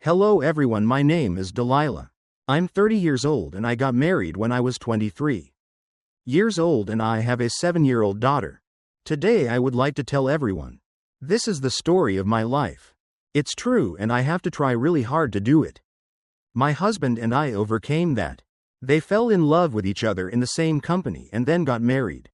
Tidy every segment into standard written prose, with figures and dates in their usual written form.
Hello everyone, my name is Delilah. I'm 30 years old and I got married when I was 23 years old and I have a 7-year-old daughter. Today I would like to tell everyone. This is the story of my life. It's true and I have to try really hard to do it. My husband and I overcame that. They fell in love with each other in the same company and then got married.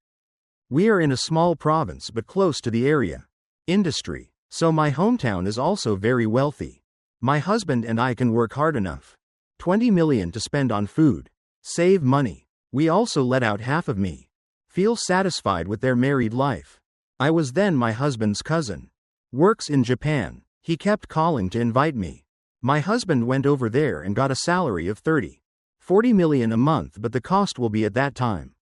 We are in a small province but close to the area. Industry. So my hometown is also very wealthy. My husband and I can work hard enough. 20 million to spend on food. Save money. We also let out half of me. Feel satisfied with their married life. I was then my husband's cousin. Works in Japan. He kept calling to invite me. My husband went over there and got a salary of 40 million a month, but the cost will be at that time.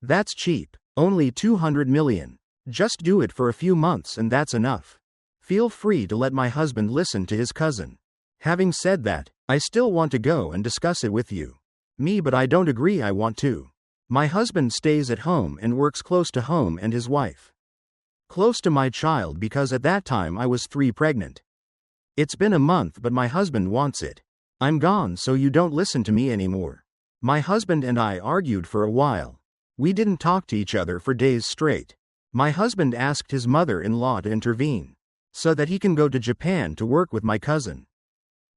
That's cheap. Only 200 million. Just do it for a few months and that's enough. Feel free to let my husband listen to his cousin. Having said that, I still want to go and discuss it with you. But I don't agree I want to. My husband stays at home and works close to home and his wife. Close to my child because at that time I was 3 pregnant. It's been a month but my husband wants it. I'm gone so you don't listen to me anymore. My husband and I argued for a while. We didn't talk to each other for days straight. My husband asked his mother-in-law to intervene, so that he can go to Japan to work with my cousin.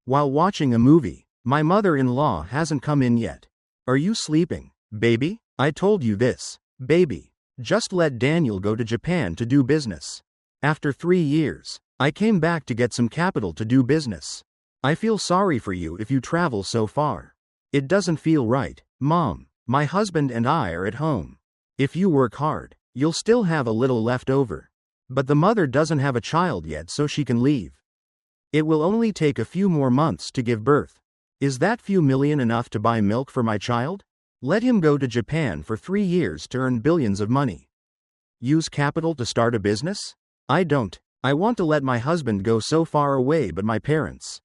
While watching a movie, my mother-in-law hasn't come in yet. Are you sleeping, baby? I told you this, baby. Just let Daniel go to Japan to do business. After 3 years, I came back to get some capital to do business. I feel sorry for you if you travel so far. It doesn't feel right, Mom. My husband and I are at home. If you work hard, you'll still have a little left over. But the mother doesn't have a child yet so she can leave. It will only take a few more months to give birth. Is that few million enough to buy milk for my child? Let him go to Japan for 3 years to earn billions of money. Use capital to start a business? I don't. I want to let my husband go so far away but my parents.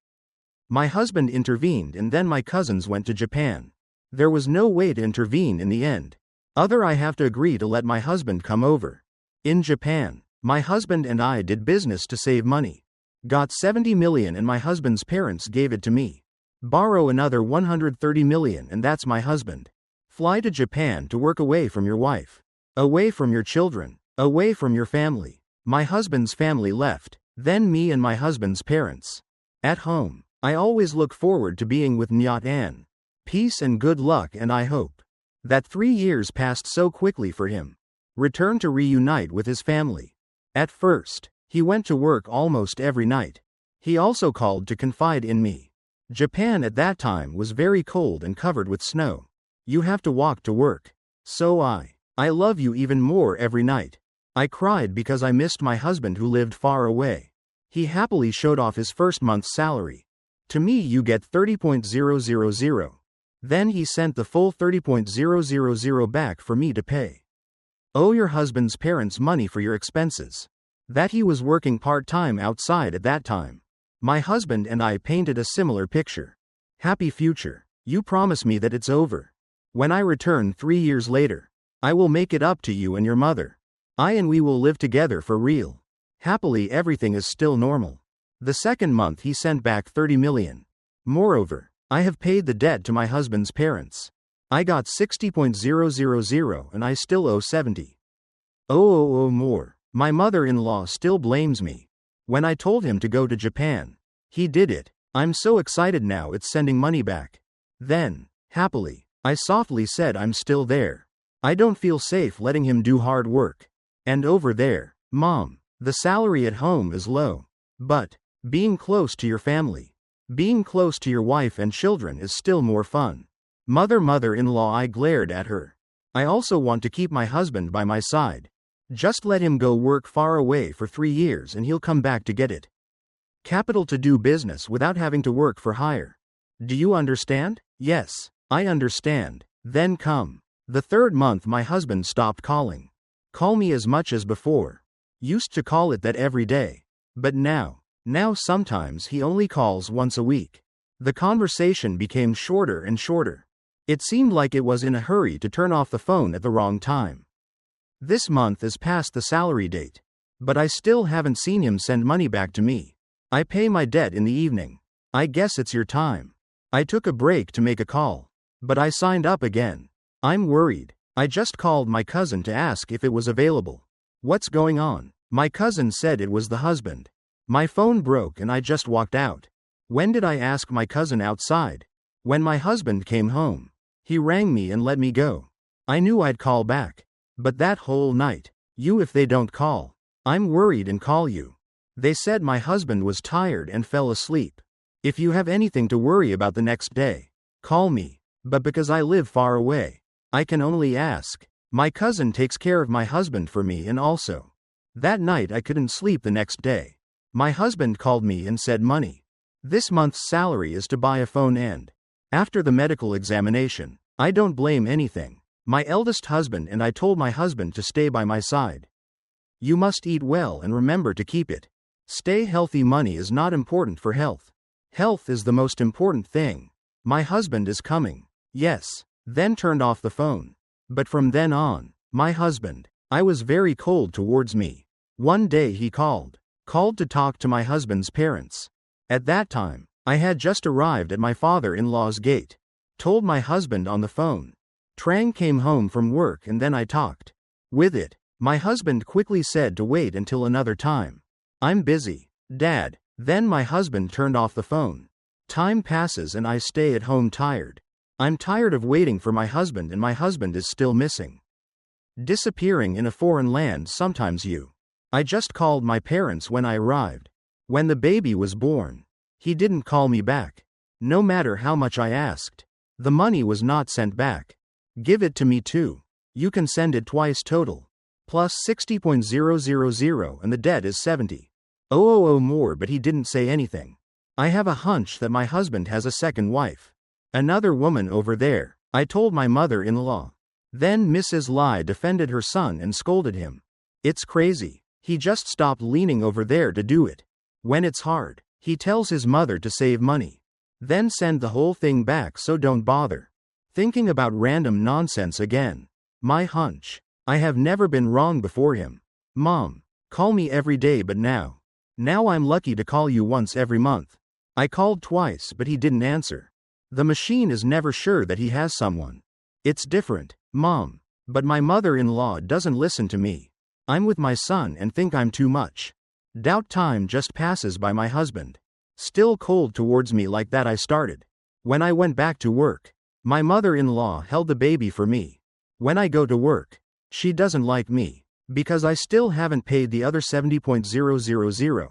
My husband intervened and then my cousins went to Japan. There was no way to intervene in the end. I have to agree to let my husband come over. In Japan, my husband and I did business to save money. Got 70 million and my husband's parents gave it to me. Borrow another 130 million and that's my husband. Fly to Japan to work away from your wife. Away from your children. Away from your family. My husband's family left. Then me and my husband's parents. At home, I always look forward to being with Nyat An. Peace and good luck and I hope that 3 years passed so quickly for him. Return to reunite with his family. At first, he went to work almost every night. He also called to confide in me. Japan at that time was very cold and covered with snow. You have to walk to work. So I love you even more every night. I cried because I missed my husband who lived far away. He happily showed off his first month's salary. To me you get 30.000. Then he sent the full 30.000 back for me to pay. Owe your husband's parents money for your expenses. That he was working part-time outside at that time. My husband and I painted a similar picture. Happy future. You promise me that it's over. When I return 3 years later, I will make it up to you and your mother. We will live together for real. Happily everything is still normal. The second month he sent back 30 million. Moreover, I have paid the debt to my husband's parents. I got 60.000 and I still owe 70. More. My mother-in-law still blames me. When I told him to go to Japan, he did it. I'm so excited now it's sending money back. Then, happily, I softly said I'm still there. I don't feel safe letting him do hard work. And over there, Mom, the salary at home is low. But, being close to your family, being close to your wife and children is still more fun. Mother-in-law, I glared at her. I also want to keep my husband by my side. Just let him go work far away for 3 years and he'll come back to get it. Capital to do business without having to work for hire. Do you understand? Yes, I understand. Then come. The 3rd month my husband stopped calling. Call me as much as before. Used to call it that every day. But now sometimes he only calls once a week. The conversation became shorter and shorter. It seemed like it was in a hurry to turn off the phone at the wrong time. This month is past the salary date. But I still haven't seen him send money back to me. I pay my debt in the evening. I guess it's your time. I took a break to make a call. But I signed up again. I'm worried. I just called my cousin to ask if it was available. What's going on? My cousin said it was the husband. My phone broke and I just walked out. When did I ask my cousin outside? When my husband came home. He rang me and let me go. I knew I'd call back. But that whole night, you if they don't call. I'm worried and call you. They said my husband was tired and fell asleep. If you have anything to worry about the next day, call me. But because I live far away, I can only ask. My cousin takes care of my husband for me and also. That night I couldn't sleep the next day. My husband called me and said money. This month's salary is to buy a phone and. After the medical examination, I don't blame anything. My eldest husband and I told my husband to stay by my side. You must eat well and remember to keep it. Stay healthy. Money is not important for health. Health is the most important thing. My husband is coming. Yes. Then turned off the phone. But from then on, my husband, I was very cold towards me. One day he called to talk to my husband's parents. At that time, I had just arrived at my father-in-law's gate. Told my husband on the phone. Trang came home from work and then I talked. With it, my husband quickly said to wait until another time. I'm busy, Dad. Then my husband turned off the phone. Time passes and I stay at home tired. I'm tired of waiting for my husband and my husband is still missing. Disappearing in a foreign land. Sometimes I just called my parents when I arrived. When the baby was born, he didn't call me back. No matter how much I asked. The money was not sent back. Give it to me too. You can send it twice total. Plus 60,000 and the debt is 70,000 more, but he didn't say anything. I have a hunch that my husband has a second wife. Another woman over there. I told my mother-in-law. Then Mrs. Lai defended her son and scolded him. It's crazy. He just stopped leaning over there to do it. When it's hard, he tells his mother to save money. Then send the whole thing back, so don't bother thinking about random nonsense again. My hunch. I have never been wrong before him. Mom, call me every day, but now I'm lucky to call you once every month. I called twice but he didn't answer. The machine is never sure that he has someone. It's different, Mom. But my mother-in-law doesn't listen to me. I'm with my son and think I'm too much. Doubt time just passes by. My husband still cold towards me like that. I started. When I went back to work, my mother-in-law held the baby for me. When I go to work, she doesn't like me because I still haven't paid the other 70,000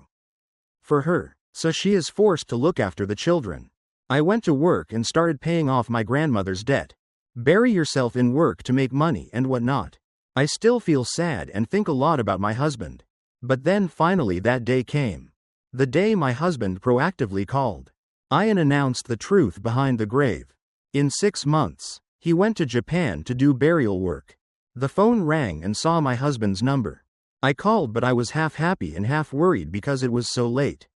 for her, so she is forced to look after the children. I went to work and started paying off my grandmother's debt. Bury yourself in work to make money and whatnot. I still feel sad and think a lot about my husband. But then finally that day came. The day my husband proactively called. I announced the truth behind the grave. In 6 months, he went to Japan to do burial work. The phone rang and saw my husband's number. I called, but I was half happy and half worried because it was so late.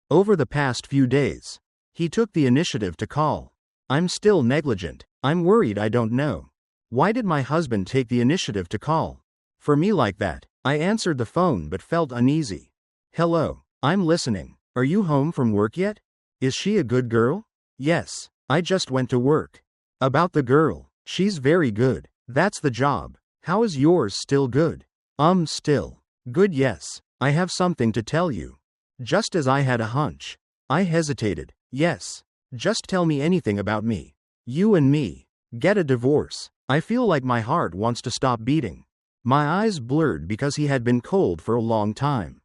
Over the past few days, he took the initiative to call. I'm still negligent. I'm worried. I don't know. Why did my husband take the initiative to call for me like that? I answered the phone but felt uneasy. Hello, I'm listening. Are you home from work yet? Is she a good girl? Yes, I just went to work. About the girl, she's very good. That's the job. How is yours? Still good? Still good. Yes, I have something to tell you. Just as I had a hunch. I hesitated. Yes, just tell me anything about me. You and me. Get a divorce. I feel like my heart wants to stop beating. My eyes blurred because he had been cold for a long time.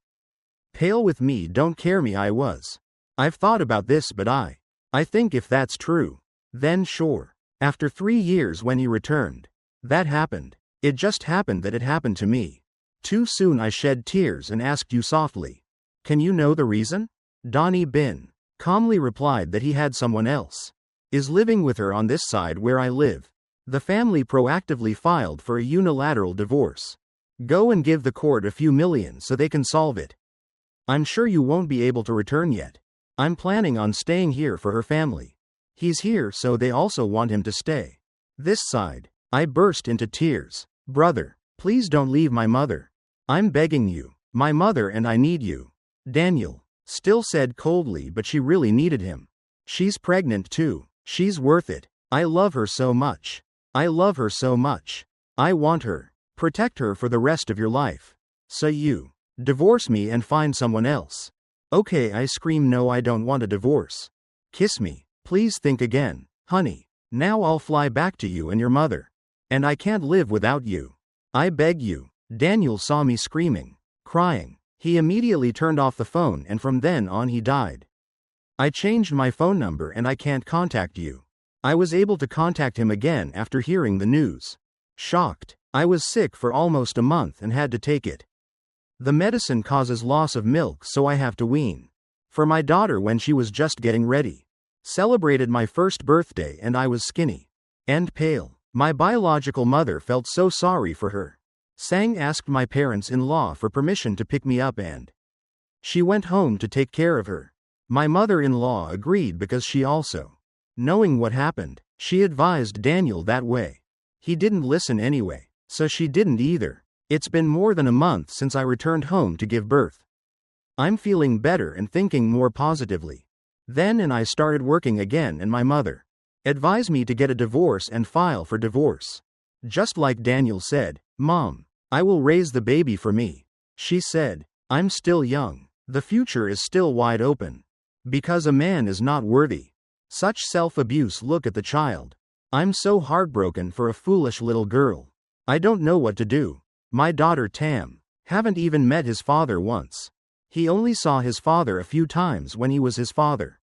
Pale with me. Don't care me. I was. I've thought about this, but I think if that's true, then sure. After 3 years when he returned, that happened. It just happened that it happened to me. Too soon. I shed tears and asked you softly. Can you know the reason? Donnie Bin calmly replied that he had someone else. Is living with her on this side where I live. The family proactively filed for a unilateral divorce. Go and give the court a few million so they can solve it. I'm sure you won't be able to return yet. I'm planning on staying here for her family. He's here so they also want him to stay. This side. I burst into tears. Brother, please don't leave my mother. I'm begging you. My mother and I need you. Daniel, Still said coldly, but she really needed him. She's pregnant too. She's worth it. I love her so much. I love her so much. I want her. Protect her for the rest of your life. So you divorce me and find someone else. Okay, I scream, no, I don't want a divorce. Kiss me. Please think again. Honey. Now I'll fly back to you and your mother. And I can't live without you. I beg you. Daniel saw me screaming, crying. He immediately turned off the phone, and from then on he died. I changed my phone number and I can't contact you. I was able to contact him again after hearing the news. Shocked. I was sick for almost a month and had to take it. The medicine causes loss of milk, so I have to wean. For my daughter when she was just getting ready. Celebrated my first birthday and I was skinny and pale. My biological mother felt so sorry for her. Sang asked my parents-in-law for permission to pick me up and she went home to take care of her. My mother-in-law agreed because she also, knowing what happened, she advised Daniel that way. He didn't listen anyway, so she didn't either. It's been more than a month since I returned home to give birth. I'm feeling better and thinking more positively. Then and I started working again and my mother advised me to get a divorce and file for divorce. Just like Daniel said, Mom, I will raise the baby for me. She said, I'm still young. The future is still wide open. Because a man is not worthy. Such self-abuse. Look at the child. I'm so heartbroken for a foolish little girl. I don't know what to do. My daughter Tam. Haven't even met his father once. He only saw his father a few times when he was his father.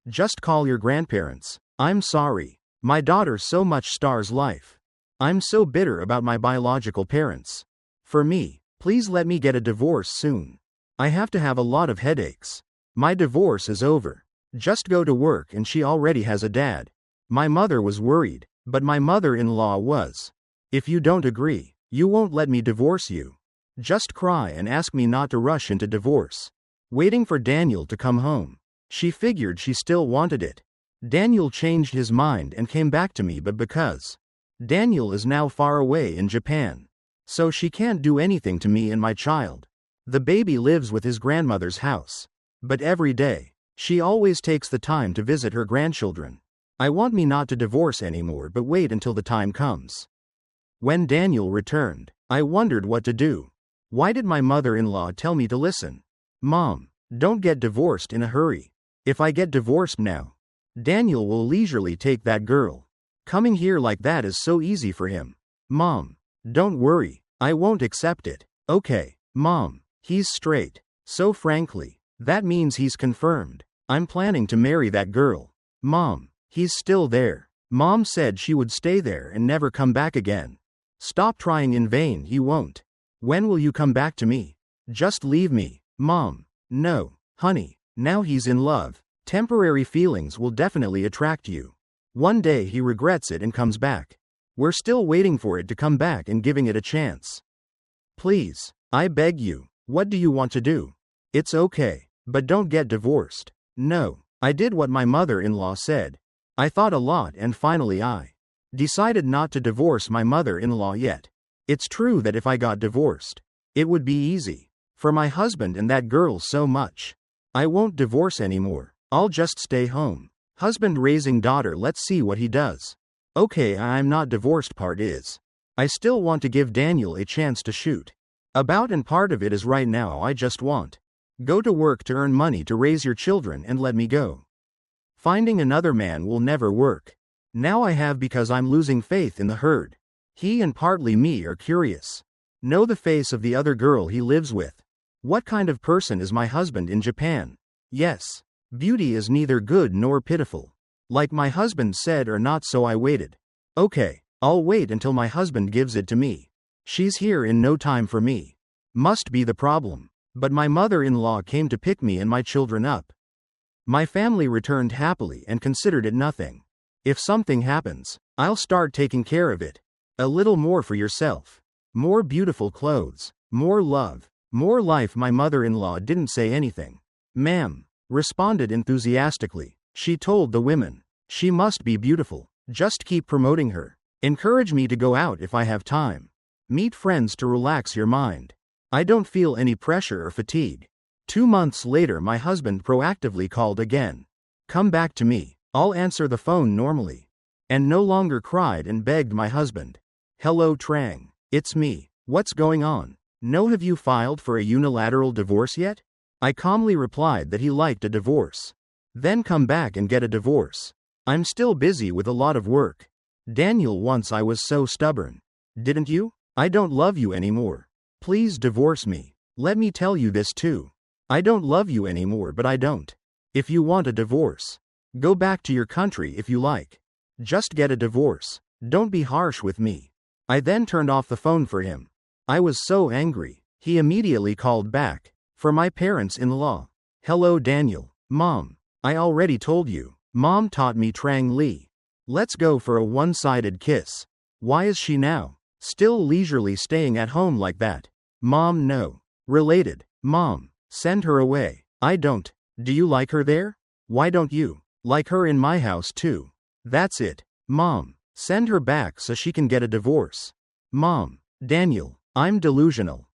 Just call your grandparents. I'm sorry. My daughter so much stars life. I'm so bitter about my biological parents. For me, please let me get a divorce soon. I have to have a lot of headaches. My divorce is over. Just go to work and she already has a dad. My mother was worried, but my mother-in-law was. If you don't agree, you won't let me divorce you. Just cry and ask me not to rush into divorce. Waiting for Daniel to come home. She figured she still wanted it. Daniel changed his mind and came back to me, but because Daniel is now far away in Japan, so she can't do anything to me and my child. The baby lives with his grandmother's house. But every day, she always takes the time to visit her grandchildren. I want me not to divorce anymore, but wait until the time comes. When Daniel returned, I wondered what to do. Why did my mother-in-law tell me to listen? Mom, don't get divorced in a hurry. If I get divorced now, Daniel will leisurely take that girl. Coming here like that is so easy for him. Mom, don't worry, I won't accept it. Okay, Mom, he's straight. So frankly, that means he's confirmed. I'm planning to marry that girl. Mom, he's still there. Mom said she would stay there and never come back again. Stop trying in vain, he won't. When will you come back to me? Just leave me. Mom, no, honey, now he's in love. Temporary feelings will definitely attract you. One day he regrets it and comes back. We're still waiting for it to come back and giving it a chance. Please, I beg you, what do you want to do? It's okay, but don't get divorced. No, I did what my mother-in-law said. I thought a lot and finally I decided not to divorce my mother-in-law yet. It's true that if I got divorced, it would be easy. For my husband and that girl so much. I won't divorce anymore. I'll just stay home. Husband raising daughter, let's see what he does. Okay, I'm not divorced part is. I still want to give Daniel a chance to shoot. About and part of it is right now I just want. Go to work to earn money to raise your children and let me go. Finding another man will never work. Now I have because I'm losing faith in the herd. He and partly me are curious. Know the face of the other girl he lives with. What kind of person is my husband in Japan? Yes. Beauty is neither good nor pitiful. Like my husband said or not, so I waited. Okay, I'll wait until my husband gives it to me. She's here in no time for me. Must be the problem. But my mother-in-law came to pick me and my children up. My family returned happily and considered it nothing. If something happens, I'll start taking care of it. A little more for yourself. More beautiful clothes. More love. More life. My mother-in-law didn't say anything. Ma'am, responded enthusiastically. She told the women. She must be beautiful. Just keep promoting her. Encourage me to go out if I have time. Meet friends to relax your mind. I don't feel any pressure or fatigue. 2 months later, my husband proactively called again. Come back to me. I'll answer the phone normally. And no longer cried and begged my husband. Hello Trang. It's me. What's going on? No, have you filed for a unilateral divorce yet? I calmly replied that he liked a divorce. Then come back and get a divorce. I'm still busy with a lot of work. Daniel, once I was so stubborn. Didn't you? I don't love you anymore. Please divorce me. Let me tell you this too. I don't love you anymore, but I don't. If you want a divorce, go back to your country if you like. Just get a divorce. Don't be harsh with me. I then turned off the phone for him. I was so angry. He immediately called back. For my parents-in-law. Hello Daniel. Mom. I already told you. Mom taught me Trang Li. Let's go for a one-sided kiss. Why is she now still leisurely staying at home like that? Mom, no. Related. Mom. Send her away. I don't. Do you like her there? Why don't you like her in my house too? That's it. Mom. Send her back so she can get a divorce. Mom. Daniel. I'm delusional.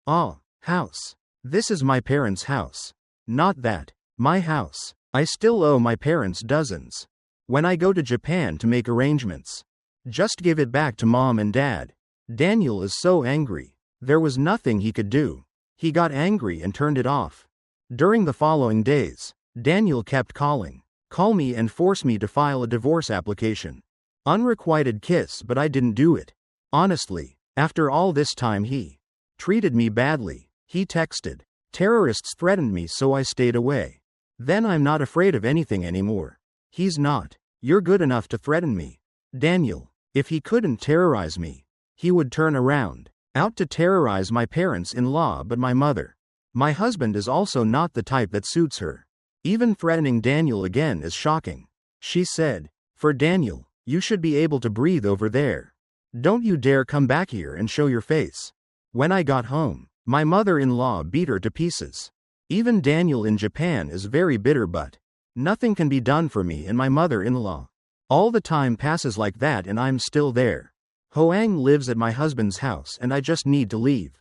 House. This is my parents' house. Not that. My house. I still owe my parents dozens. When I go to Japan to make arrangements. Just give it back to Mom and Dad. Daniel is so angry. There was nothing he could do. He got angry and turned it off. During the following days, Daniel kept calling. Call me and force me to file a divorce application. Unrequited kiss, but I didn't do it. Honestly, after all this time he treated me badly. He texted. Terrorists threatened me, so I stayed away. Then I'm not afraid of anything anymore. He's not. You're good enough to threaten me. Daniel, if he couldn't terrorize me, he would turn around, out to terrorize my parents-in-law, but my mother. My husband is also not the type that suits her. Even threatening Daniel again is shocking. She said, for Daniel, you should be able to breathe over there. Don't you dare come back here and show your face. When I got home, my mother-in-law beat her to pieces. Even Daniel in Japan is very bitter, but nothing can be done for me and my mother-in-law. All the time passes like that and I'm still there. Hoang lives at my husband's house and I just need to leave.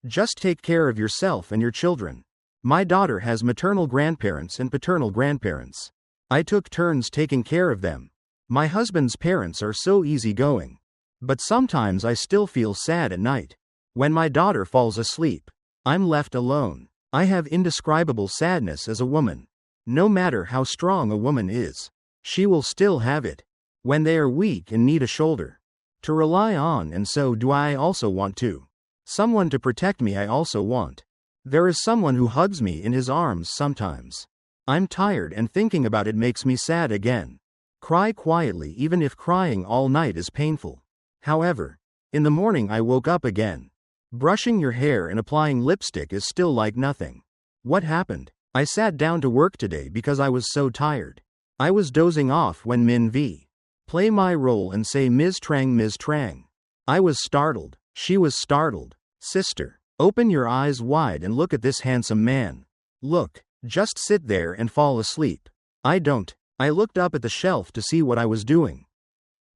Just take care of yourself and your children. My daughter has maternal grandparents and paternal grandparents. I took turns taking care of them. My husband's parents are so easygoing. But sometimes I still feel sad at night. When my daughter falls asleep, I'm left alone. I have indescribable sadness as a woman. No matter how strong a woman is, she will still have it. When they are weak and need a shoulder to rely on, and so do I also want to. Someone to protect me I also want. There is someone who hugs me in his arms sometimes. I'm tired and thinking about it makes me sad again. Cry quietly even if crying all night is painful. However, in the morning I woke up again. Brushing your hair and applying lipstick is still like nothing. What happened? I sat down to work today because I was so tired. I was dozing off when Min V play my role and say Ms. Trang, Ms. Trang. I was startled. She was startled. Sister, open your eyes wide and look at this handsome man. Look, just sit there and fall asleep. I don't. I looked up at the shelf to see what I was doing.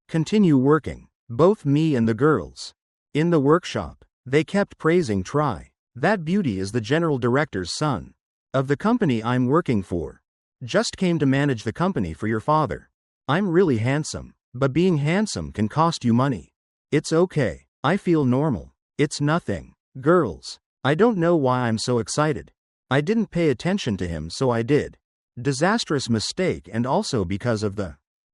Continue working. Both me and the girls. In the workshop, they kept praising Try. That beauty is the general director's son. Of the company I'm working for. Just came to manage the company for your father. I'm really handsome, but being handsome can cost you money. It's okay. I feel normal. It's nothing. Girls, I don't know why I'm so excited. I didn't pay attention to him, so I did. Disastrous mistake, and also because of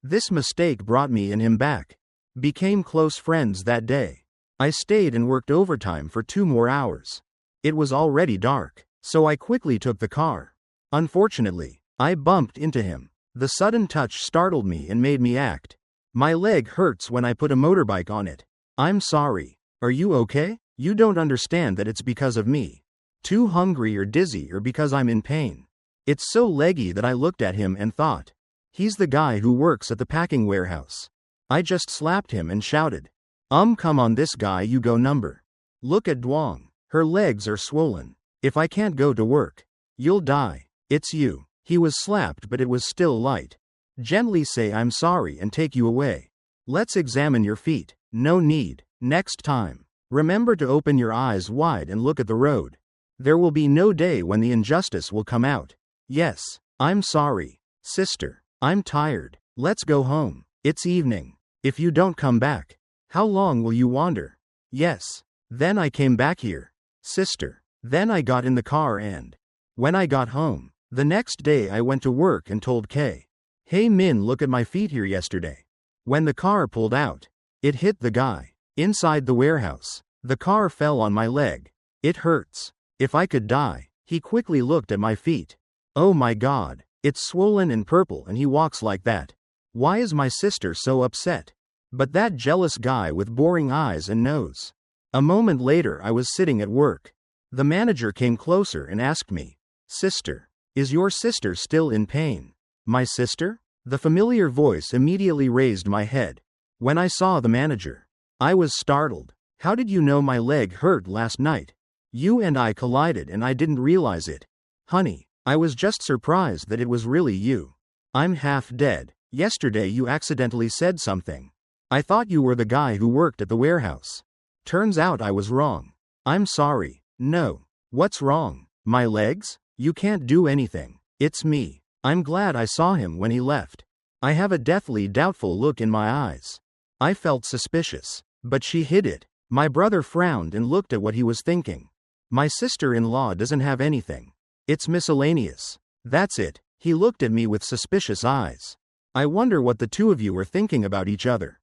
this mistake brought me and him back. Became close friends that day. I stayed and worked overtime for 2 more hours. It was already dark, so I quickly took the car. Unfortunately, I bumped into him. The sudden touch startled me and made me act. My leg hurts when I put a motorbike on it. I'm sorry. Are you okay? You don't understand that it's because of me. Too hungry or dizzy or because I'm in pain. It's so leggy that I looked at him and thought, he's the guy who works at the packing warehouse. I just slapped him and shouted, come on this guy, you go number. Look at Duong. Her legs are swollen. If I can't go to work, you'll die. It's you. He was slapped, but it was still light. Gently say I'm sorry and take you away. Let's examine your feet. No need. Next time, remember to open your eyes wide and look at the road. There will be no day when the injustice will come out. Yes. I'm sorry. Sister. I'm tired. Let's go home. It's evening. If you don't come back, how long will you wander? Yes. Then I came back here. Sister. Then I got in the car and when I got home, the next day I went to work and told Kay, hey Min, look at my feet here yesterday. When the car pulled out, it hit the guy inside the warehouse. The car fell on my leg. It hurts. If I could die. He quickly looked at my feet. Oh my God, it's swollen and purple and he walks like that. Why is my sister so upset? But that jealous guy with boring eyes and nose. A moment later I was sitting at work. The manager came closer and asked me, Sister, is your sister still in pain? My sister? The familiar voice immediately raised my head. When I saw the manager, I was startled. How did you know my leg hurt last night? You and I collided and I didn't realize it. Honey, I was just surprised that it was really you. I'm half dead. Yesterday you accidentally said something. I thought you were the guy who worked at the warehouse. Turns out I was wrong. I'm sorry. No. What's wrong? My legs? You can't do anything. It's me. I'm glad I saw him when he left. I have a deathly doubtful look in my eyes. I felt suspicious. But she hid it. My brother frowned and looked at what he was thinking. My sister-in-law doesn't have anything. It's miscellaneous. That's it. He looked at me with suspicious eyes. I wonder what the two of you are thinking about each other.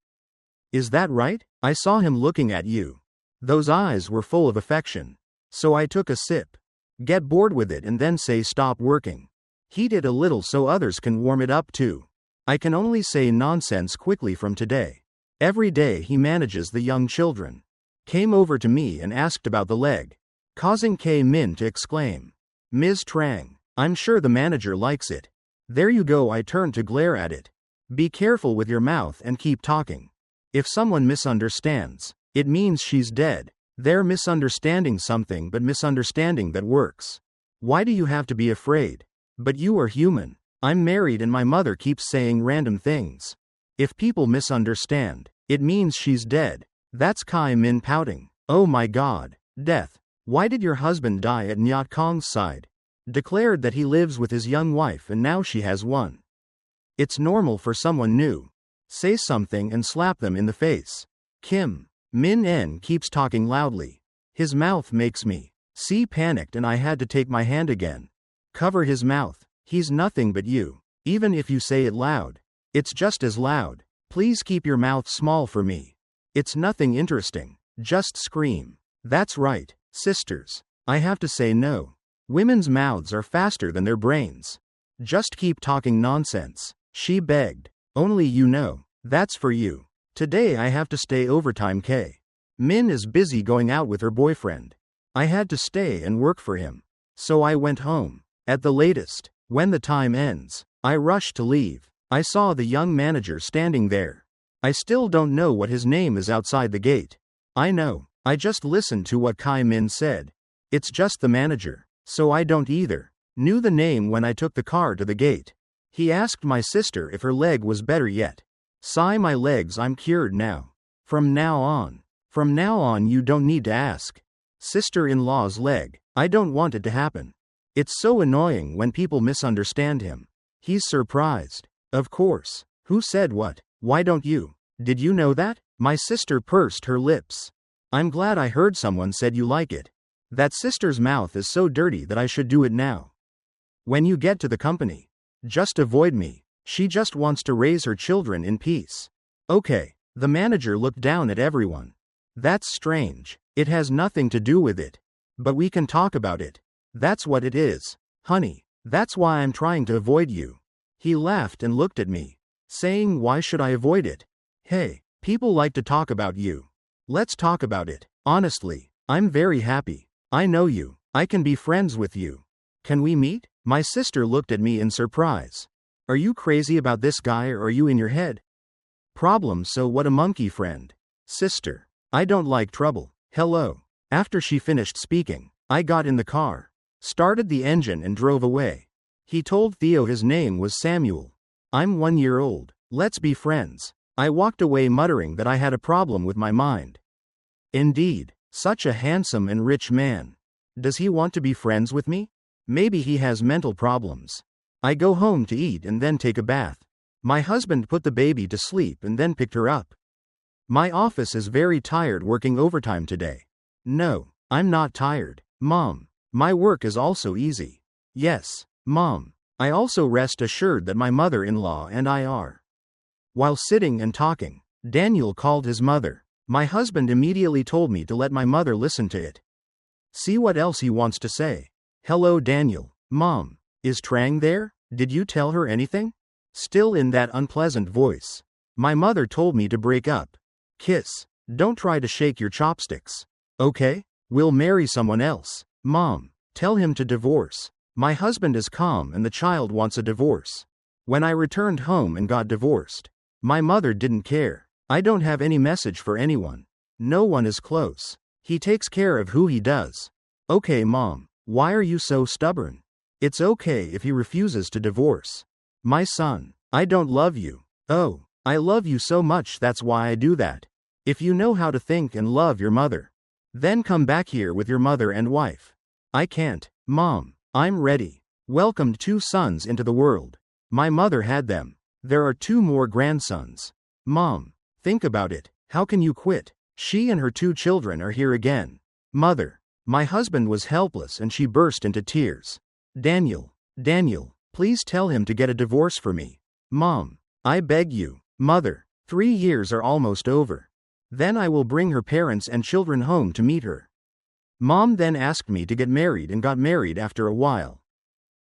Is that right? I saw him looking at you. Those eyes were full of affection. So I took a sip. Get bored with it and then say stop working. Heat it a little so others can warm it up too. I can only say nonsense quickly from today. Every day he manages the young children. Came over to me and asked about the leg, causing K Min to exclaim, Ms. Trang, I'm sure the manager likes it. There you go. I turned to glare at it. Be careful with your mouth and keep talking. If someone misunderstands, it means she's dead. They're misunderstanding something, but misunderstanding that works. Why do you have to be afraid? But you are human. I'm married and my mother keeps saying random things. If people misunderstand, it means she's dead. That's Kai Min pouting. Oh my God. Death. Why did your husband die at Nyat Kong's side? Declared that he lives with his young wife and now she has one. It's normal for someone new. Say something and slap them in the face. Kim Min En keeps talking loudly. His mouth makes me see panicked and I had to take my hand again. Cover his mouth. He's nothing but you. Even if you say it loud, it's just as loud. Please keep your mouth small for me. It's nothing interesting. Just scream. That's right, sisters. I have to say no. Women's mouths are faster than their brains. Just keep talking nonsense. She begged. Only you know. That's for you. Today I have to stay overtime. K Min is busy going out with her boyfriend. I had to stay and work for him. So I went home. At the latest, when the time ends, I rushed to leave. I saw the young manager standing there. I still don't know what his name is outside the gate. I know. I just listened to what Kai Min said. It's just the manager. So I don't either. Knew the name when I took the car to the gate. He asked my sister if her leg was better yet. Sigh, my legs, I'm cured now. From now on you don't need to ask. Sister-in-law's leg. I don't want it to happen. It's so annoying when people misunderstand him. He's surprised. Of course. Who said what? Why don't you? Did you know that? My sister pursed her lips. I'm glad I heard someone said you like it. That sister's mouth is so dirty that I should do it now. When you get to the company, just avoid me. She just wants to raise her children in peace. Okay. The manager looked down at everyone. That's strange. It has nothing to do with it. But we can talk about it. That's what it is. Honey, that's why I'm trying to avoid you. He laughed and looked at me, saying, why should I avoid it? Hey, people like to talk about you. Let's talk about it. Honestly, I'm very happy. I know you. I can be friends with you. Can we meet? My sister looked at me in surprise. Are you crazy about this guy or are you in your head? Problem, so what, a monkey friend? Sister, I don't like trouble. Hello. After she finished speaking, I got in the car, started the engine and drove away. He told Theo his name was Samuel. I'm 1 year old. Let's be friends. I walked away muttering that I had a problem with my mind. Indeed, such a handsome and rich man. Does he want to be friends with me? Maybe he has mental problems. I go home to eat and then take a bath. My husband put the baby to sleep and then picked her up. My office is very tired working overtime today. No, I'm not tired, Mom. My work is also easy. Yes, Mom. I also rest assured that my mother-in-law and I are. While sitting and talking, Daniel called his mother. My husband immediately told me to let my mother listen to it. See what else he wants to say. Hello, Daniel. Mom. Is Trang there? Did you tell her anything? Still in that unpleasant voice. My mother told me to break up. Kiss. Don't try to shake your chopsticks. Okay? We'll marry someone else. Mom. Tell him to divorce. My husband is calm and the child wants a divorce. When I returned home and got divorced, my mother didn't care. I don't have any message for anyone. No one is close. He takes care of who he does. Okay, Mom. Why are you so stubborn? It's okay if he refuses to divorce. My son, I don't love you. Oh, I love you so much, that's why I do that. If you know how to think and love your mother, then come back here with your mother and wife. I can't. Mom, I'm ready. Welcomed 2 sons into the world. My mother had them. There are 2 more grandsons. Mom, think about it. How can you quit? She and her 2 children are here again. Mother, my husband was helpless and she burst into tears. Daniel, please tell him to get a divorce for me. Mom, I beg you. Mother, 3 years are almost over. Then I will bring her parents and children home to meet her. Mom then asked me to get married and got married after a while.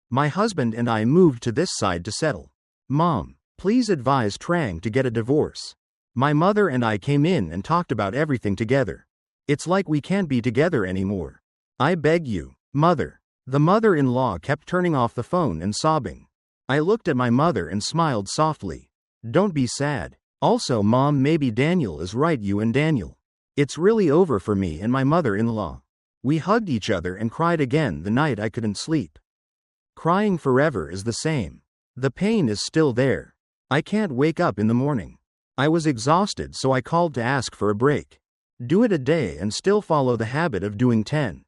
My husband and I moved to this side to settle. Mom, please advise Trang to get a divorce. My mother and I came in and talked about everything together. It's like we can't be together anymore. I beg you, Mother. The mother-in-law kept turning off the phone and sobbing. I looked at my mother and smiled softly. Don't be sad. Also, Mom, maybe Daniel is right, you and Daniel. It's really over for me and my mother-in-law. We hugged each other and cried again the night I couldn't sleep. Crying forever is the same. The pain is still there. I can't wake up in the morning. I was exhausted, so I called to ask for a break. Do it a day and still follow the habit of doing 10.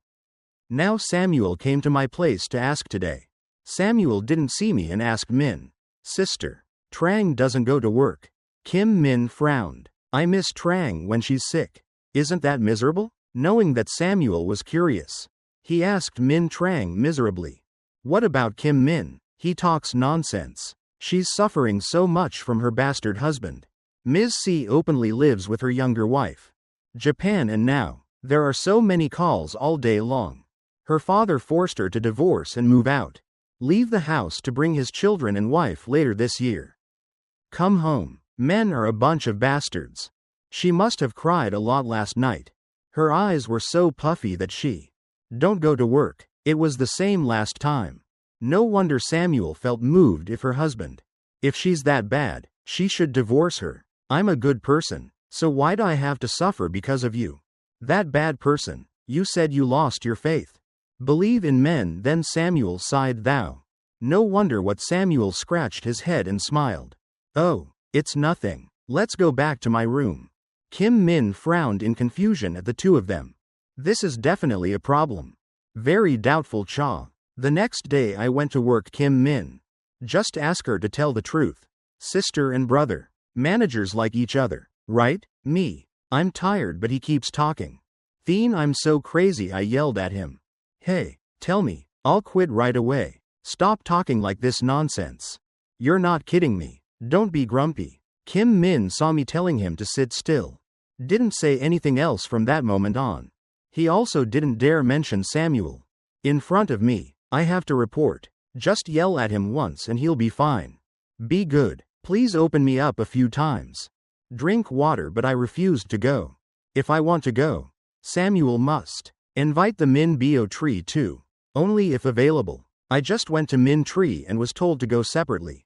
Now Samuel came to my place to ask today. Samuel didn't see me and asked Min. Sister, Trang doesn't go to work. Kim Min frowned. I miss Trang when she's sick. Isn't that miserable? Knowing that Samuel was curious, he asked Min Trang miserably. What about Kim Min? He talks nonsense. She's suffering so much from her bastard husband. Ms. C openly lives with her younger wife. Japan, and now there are so many calls all day long. Her father forced her to divorce and move out. Leave the house to bring his children and wife later this year. Come home. Men are a bunch of bastards. She must have cried a lot last night. Her eyes were so puffy that she don't go to work. It was the same last time. No wonder Samuel felt moved. If her husband, if she's that bad, she should divorce her. I'm a good person, so why do I have to suffer because of you? That bad person. You said you lost your faith. Believe in men. Then Samuel sighed. Thou. No wonder what Samuel scratched his head and smiled. Oh, it's nothing. Let's go back to my room. Kim Min frowned in confusion at the 2 of them. This is definitely a problem. Very doubtful Cha. The next day I went to work. Kim Min. Just ask her to tell the truth. Sister and brother. Managers like each other, right? Me. I'm tired but he keeps talking. Thien, I'm so crazy, I yelled at him. Hey, tell me. I'll quit right away. Stop talking like this nonsense. You're not kidding me. Don't be grumpy. Kim Min saw me telling him to sit still. Didn't say anything else from that moment on. He also didn't dare mention Samuel. In front of me. I have to report. Just yell at him once and he'll be fine. Be good. Please open me up a few times. Drink water, but I refused to go. If I want to go, Samuel must invite the Min Bio tree too. Only if available. I just went to Min tree and was told to go separately.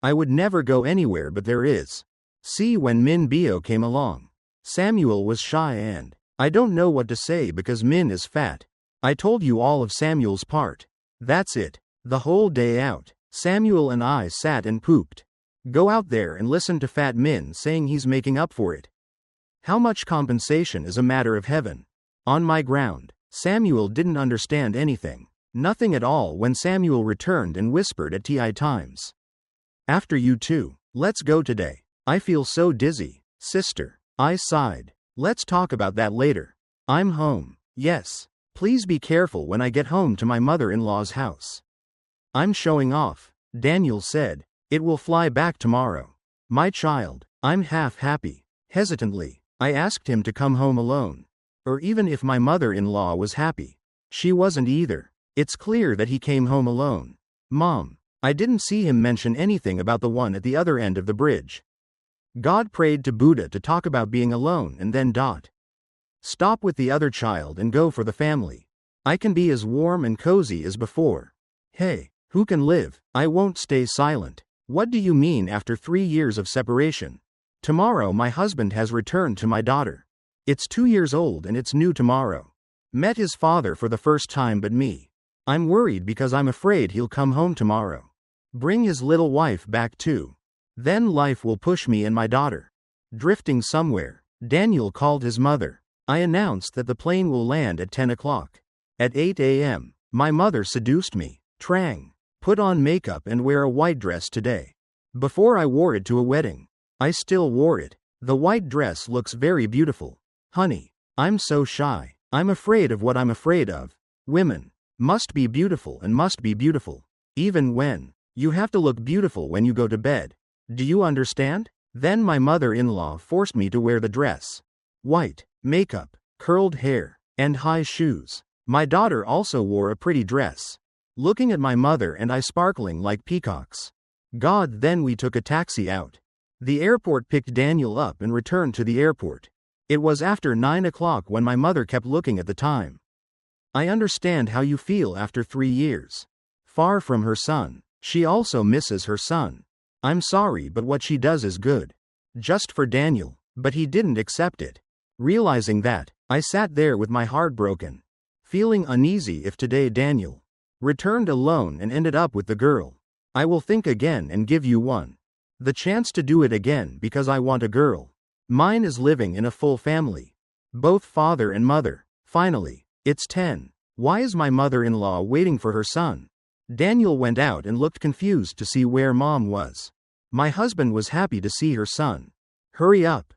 I would never go anywhere, but there is. See, when Min Bio came along, Samuel was shy and I don't know what to say because Min is fat. I told you all of Samuel's part. That's it. The whole day out, Samuel and I sat and pooped. Go out there and listen to Fat Min saying he's making up for it. How much compensation is a matter of heaven. On my ground, Samuel didn't understand anything. Nothing at all when Samuel returned and whispered at TI times. After you too. Let's go today. I feel so dizzy, sister. I sighed. Let's talk about that later. I'm home. Yes. Please be careful when I get home to my mother-in-law's house. I'm showing off, Daniel said. It will fly back tomorrow. My child. I'm half happy. Hesitantly, I asked him to come home alone. Or even if my mother-in-law was happy. She wasn't either. It's clear that he came home alone. Mom, I didn't see him mention anything about the one at the other end of the bridge. God prayed to Buddha to talk about being alone and then stop with the other child and go for the family. I can be as warm and cozy as before. Hey, who can live? I won't stay silent. What do you mean after 3 years of separation? Tomorrow my husband has returned to my daughter. It's 2 years old and it's new tomorrow. Met his father for the first time but me. I'm worried because I'm afraid he'll come home tomorrow. Bring his little wife back too. Then life will push me and my daughter. Drifting somewhere. Daniel called his mother. I announced that the plane will land at 10 o'clock. At 8 a.m., my mother seduced me. Trang. Put on makeup and wear a white dress today. Before I wore it to a wedding. I still wore it. The white dress looks very beautiful. Honey, I'm so shy. I'm afraid of what I'm afraid of. Women must be beautiful and must be beautiful. Even when you have to look beautiful when you go to bed. Do you understand? Then my mother-in-law forced me to wear the dress. White, makeup, curled hair, and high shoes. My daughter also wore a pretty dress. Looking at my mother and I sparkling like peacocks. God, then we took a taxi out. The airport picked Daniel up and returned to the airport. It was after 9 o'clock when my mother kept looking at the time. I understand how you feel after 3 years. Far from her son. She also misses her son. I'm sorry but what she does is good. Just for Daniel, but he didn't accept it. Realizing that, I sat there with my heart broken. Feeling uneasy if today Daniel returned alone and ended up with the girl. I will think again and give you the chance to do it again because I want a girl. Mine is living in a full family. Both father and mother. Finally, it's 10. Why is my mother-in-law waiting for her son? Daniel went out and looked confused to see where mom was. My husband was happy to see her son. Hurry up,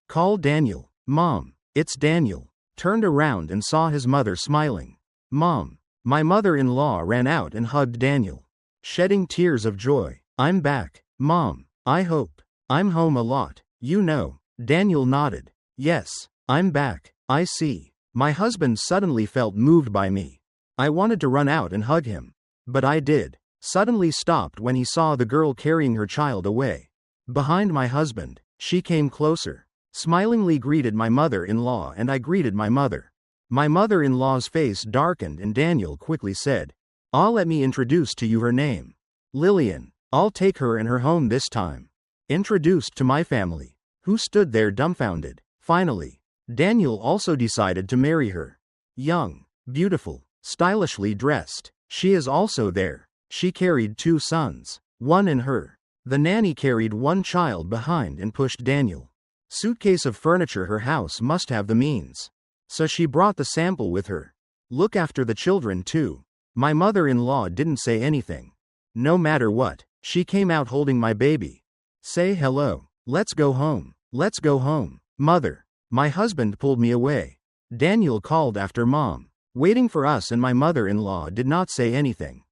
called Daniel. Mom, it's Daniel. Turned around and saw his mother smiling. Mom. My mother-in-law ran out and hugged Daniel. Shedding tears of joy. I'm back. Mom, I hope. I'm home a lot. You know. Daniel nodded. Yes, I'm back. I see. My husband suddenly felt moved by me. I wanted to run out and hug him. But I did. Suddenly stopped when he saw the girl carrying her child away. Behind my husband, she came closer. Smilingly greeted my mother-in-law and I greeted my mother. My mother-in-law's face darkened and Daniel quickly said, let me introduce to you her name. Lillian. I'll take her in her home this time. Introduced to my family, who stood there dumbfounded. Finally, Daniel also decided to marry her. Young, beautiful, stylishly dressed. She is also there. She carried 2 sons, one in her. The nanny carried 1 child behind and pushed Daniel. Suitcase of furniture. Her house must have the means. So she brought the sample with her. Look after the children too. My mother-in-law didn't say anything. No matter what, she came out holding my baby. Say hello. Let's go home. Let's go home. Mother. My husband pulled me away. Daniel called after mom. Waiting for us and my mother-in-law did not say anything.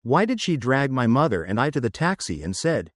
Why did she drag my mother and I to the taxi and said,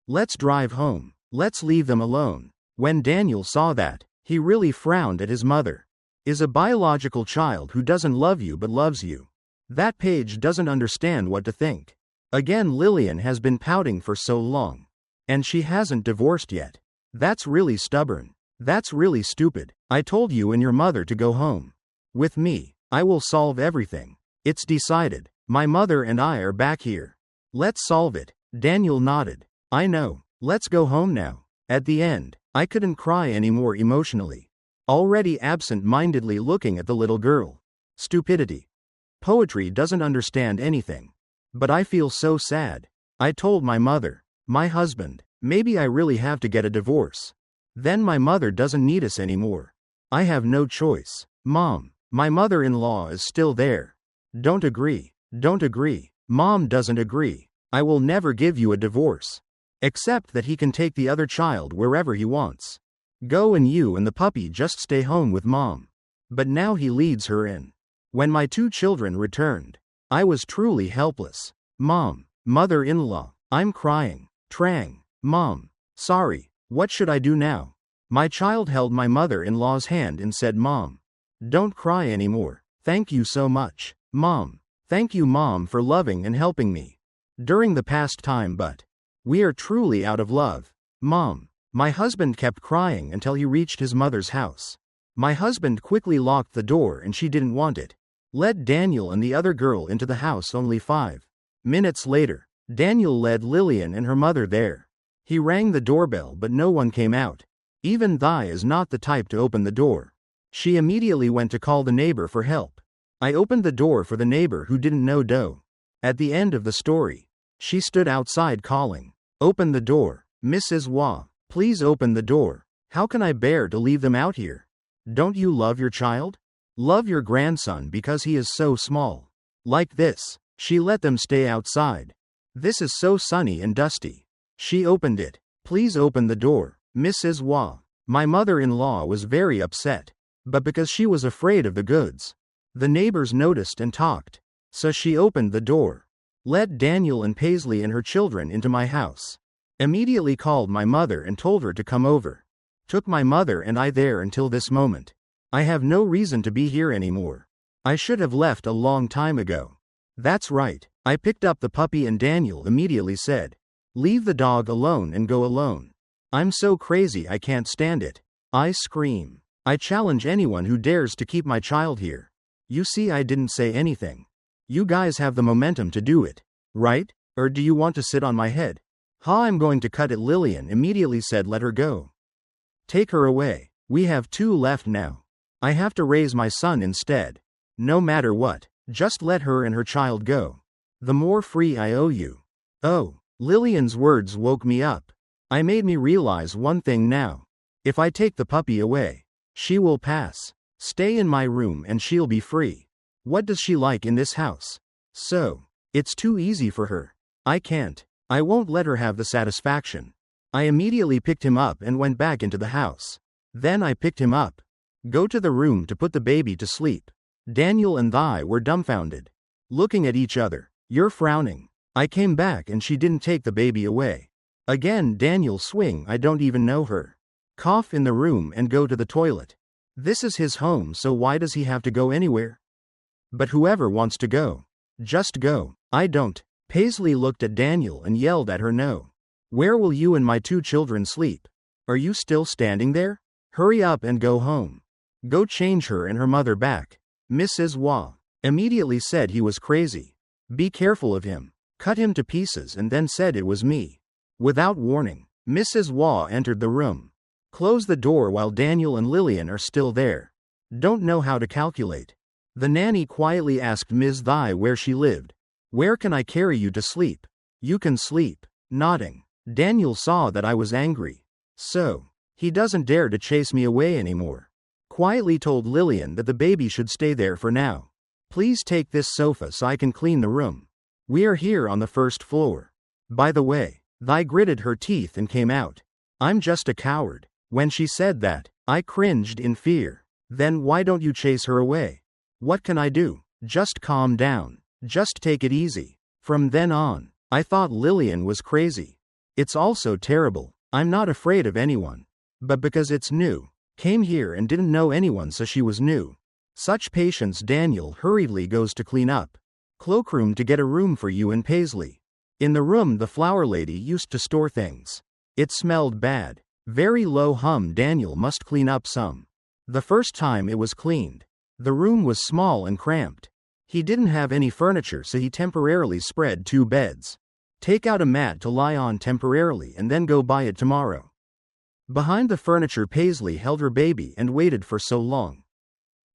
let's drive home. Let's leave them alone. When Daniel saw that, he really frowned at his mother. Is a biological child who doesn't love you but loves you. That page doesn't understand what to think. Again, Lillian has been pouting for so long. And she hasn't divorced yet. That's really stubborn. That's really stupid. I told you and your mother to go home. With me, I will solve everything. It's decided. My mother and I are back here. Let's solve it. Daniel nodded. I know. Let's go home now. At the end, I couldn't cry anymore emotionally. Already absent-mindedly looking at the little girl. Stupidity. Poetry doesn't understand anything. But I feel so sad. I told my mother, my husband, maybe I really have to get a divorce. Then my mother doesn't need us anymore. I have no choice. Mom, My mother-in-law is still there. Don't agree. Don't agree. Mom doesn't agree. I will never give you a divorce. Except that he can take the other child wherever he wants. Go and you and the puppy just stay home with mom. But now he leads her in. When my 2 children returned, I was truly helpless. Mom, mother-in-law, I'm crying. Trang, Mom, sorry, what should I do now? My child held my mother-in-law's hand and said, Mom, don't cry anymore. Thank you so much. Mom, thank you Mom for loving and helping me during the past time, but we are truly out of love. Mom, my husband kept crying until he reached his mother's house. My husband quickly locked the door and she didn't want it. Led Daniel and the other girl into the house. Only 5 minutes later, Daniel led Lillian and her mother there. He rang the doorbell but no one came out. Even Thai is not the type to open the door. She immediately went to call the neighbor for help. I opened the door for the neighbor who didn't know Do. At the end of the story, she stood outside calling, Open the door, Mrs. Wah, please open the door. How can I bear to leave them out here? Don't you love your child? Love your grandson because he is so small. Like this, she let them stay outside. This is so sunny and dusty. She opened it. Please open the door, Mrs. Wah. My mother-in-law was very upset, but because she was afraid of the goods. The neighbors noticed and talked, so she opened the door. Let Daniel and Paisley and her children into my house. Immediately called my mother and told her to come over. Took my mother and I there until this moment. I have no reason to be here anymore. I should have left a long time ago. That's right. I picked up the puppy and Daniel immediately said, Leave the dog alone and go alone. I'm so crazy I can't stand it. I scream. I challenge anyone who dares to keep my child here. You see, I didn't say anything. You guys have the momentum to do it, right? Or do you want to sit on my head? I'm going to cut it. Lillian immediately said, Let her go. Take her away. We have 2 left now. I have to raise my son instead. No matter what, just let her and her child go. The more free I owe you. Oh, Lillian's words woke me up. I made me realize one thing now. If I take the puppy away, she will pass. Stay in my room and she'll be free. What does she like in this house? So, it's too easy for her. I can't. I won't let her have the satisfaction. I immediately picked him up and went back into the house. Then I picked him up. Go to the room to put the baby to sleep. Daniel and I were dumbfounded. Looking at each other. You're frowning. I came back and she didn't take the baby away. Again Daniel swing. I don't even know her. Cough in the room and go to the toilet. This is his home, so why does he have to go anywhere? But whoever wants to go, just go. I don't. Paisley looked at Daniel and yelled at her, No. Where will you and my 2 children sleep? Are you still standing there? Hurry up and go home. Go change her and her mother back. Mrs. Wah immediately said he was crazy. Be careful of him. Cut him to pieces and then said it was me. Without warning, Mrs. Wah entered the room. Close the door while Daniel and Lillian are still there. Don't know how to calculate. The nanny quietly asked Ms. Thai where she lived. Where can I carry you to sleep? You can sleep. Nodding. Daniel saw that I was angry. So, he doesn't dare to chase me away anymore. Quietly told Lillian that the baby should stay there for now. Please take this sofa so I can clean the room. We are here on the 1st floor. By the way, Thai gritted her teeth and came out. I'm just a coward. When she said that, I cringed in fear. Then why don't you chase her away? What can I do? Just calm down. Just take it easy. From then on, I thought Lillian was crazy. It's also terrible. I'm not afraid of anyone. But because it's new. Came here and didn't know anyone, so she was new. Such patience. Daniel hurriedly goes to clean up. Cloakroom to get a room for you and Paisley. In the room the flower lady used to store things. It smelled bad. Very low hum. Daniel must clean up some. The first time it was cleaned, the room was small and cramped. He didn't have any furniture, so he temporarily spread 2 beds. Take out a mat to lie on temporarily and then go buy it tomorrow. Behind the furniture Paisley held her baby and waited for so long.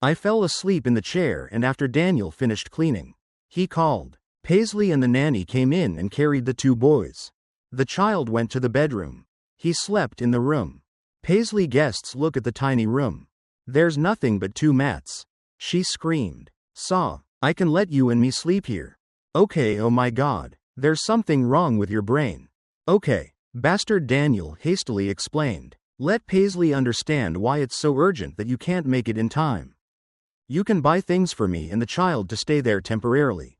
I fell asleep in the chair, and after Daniel finished cleaning, he called. Paisley and the nanny came in and carried the 2 boys. The child went to the bedroom. He slept in the room. Paisley guests look at the tiny room. There's nothing but 2 mats. She screamed. Saw, I can let you and me sleep here. Okay, oh my god, there's something wrong with your brain. Okay, bastard Daniel hastily explained. Let Paisley understand why it's so urgent that you can't make it in time. You can buy things for me and the child to stay there temporarily.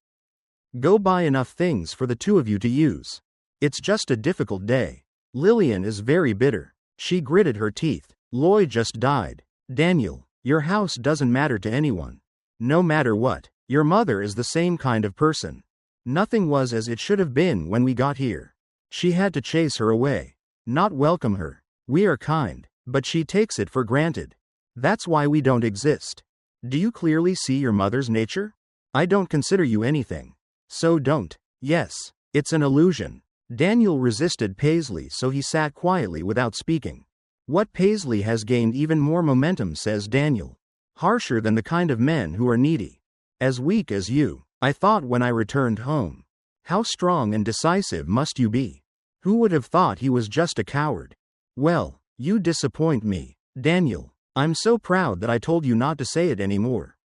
Go buy enough things for the two of you to use. It's just a difficult day. Lillian is very bitter. She gritted her teeth. Lloyd just died. Daniel, your house doesn't matter to anyone. No matter what, your mother is the same kind of person. Nothing was as it should have been when we got here. She had to chase her away. Not welcome her. We are kind, but she takes it for granted. That's why we don't exist. Do you clearly see your mother's nature? I don't consider you anything. So don't. Yes, it's an illusion. Daniel resisted Paisley, so he sat quietly without speaking. What Paisley has gained even more momentum, says Daniel. Harsher than the kind of men who are needy. As weak as you, I thought when I returned home. How strong and decisive must you be? Who would have thought he was just a coward? Well, you disappoint me, Daniel. I'm so proud that I told you not to say it anymore.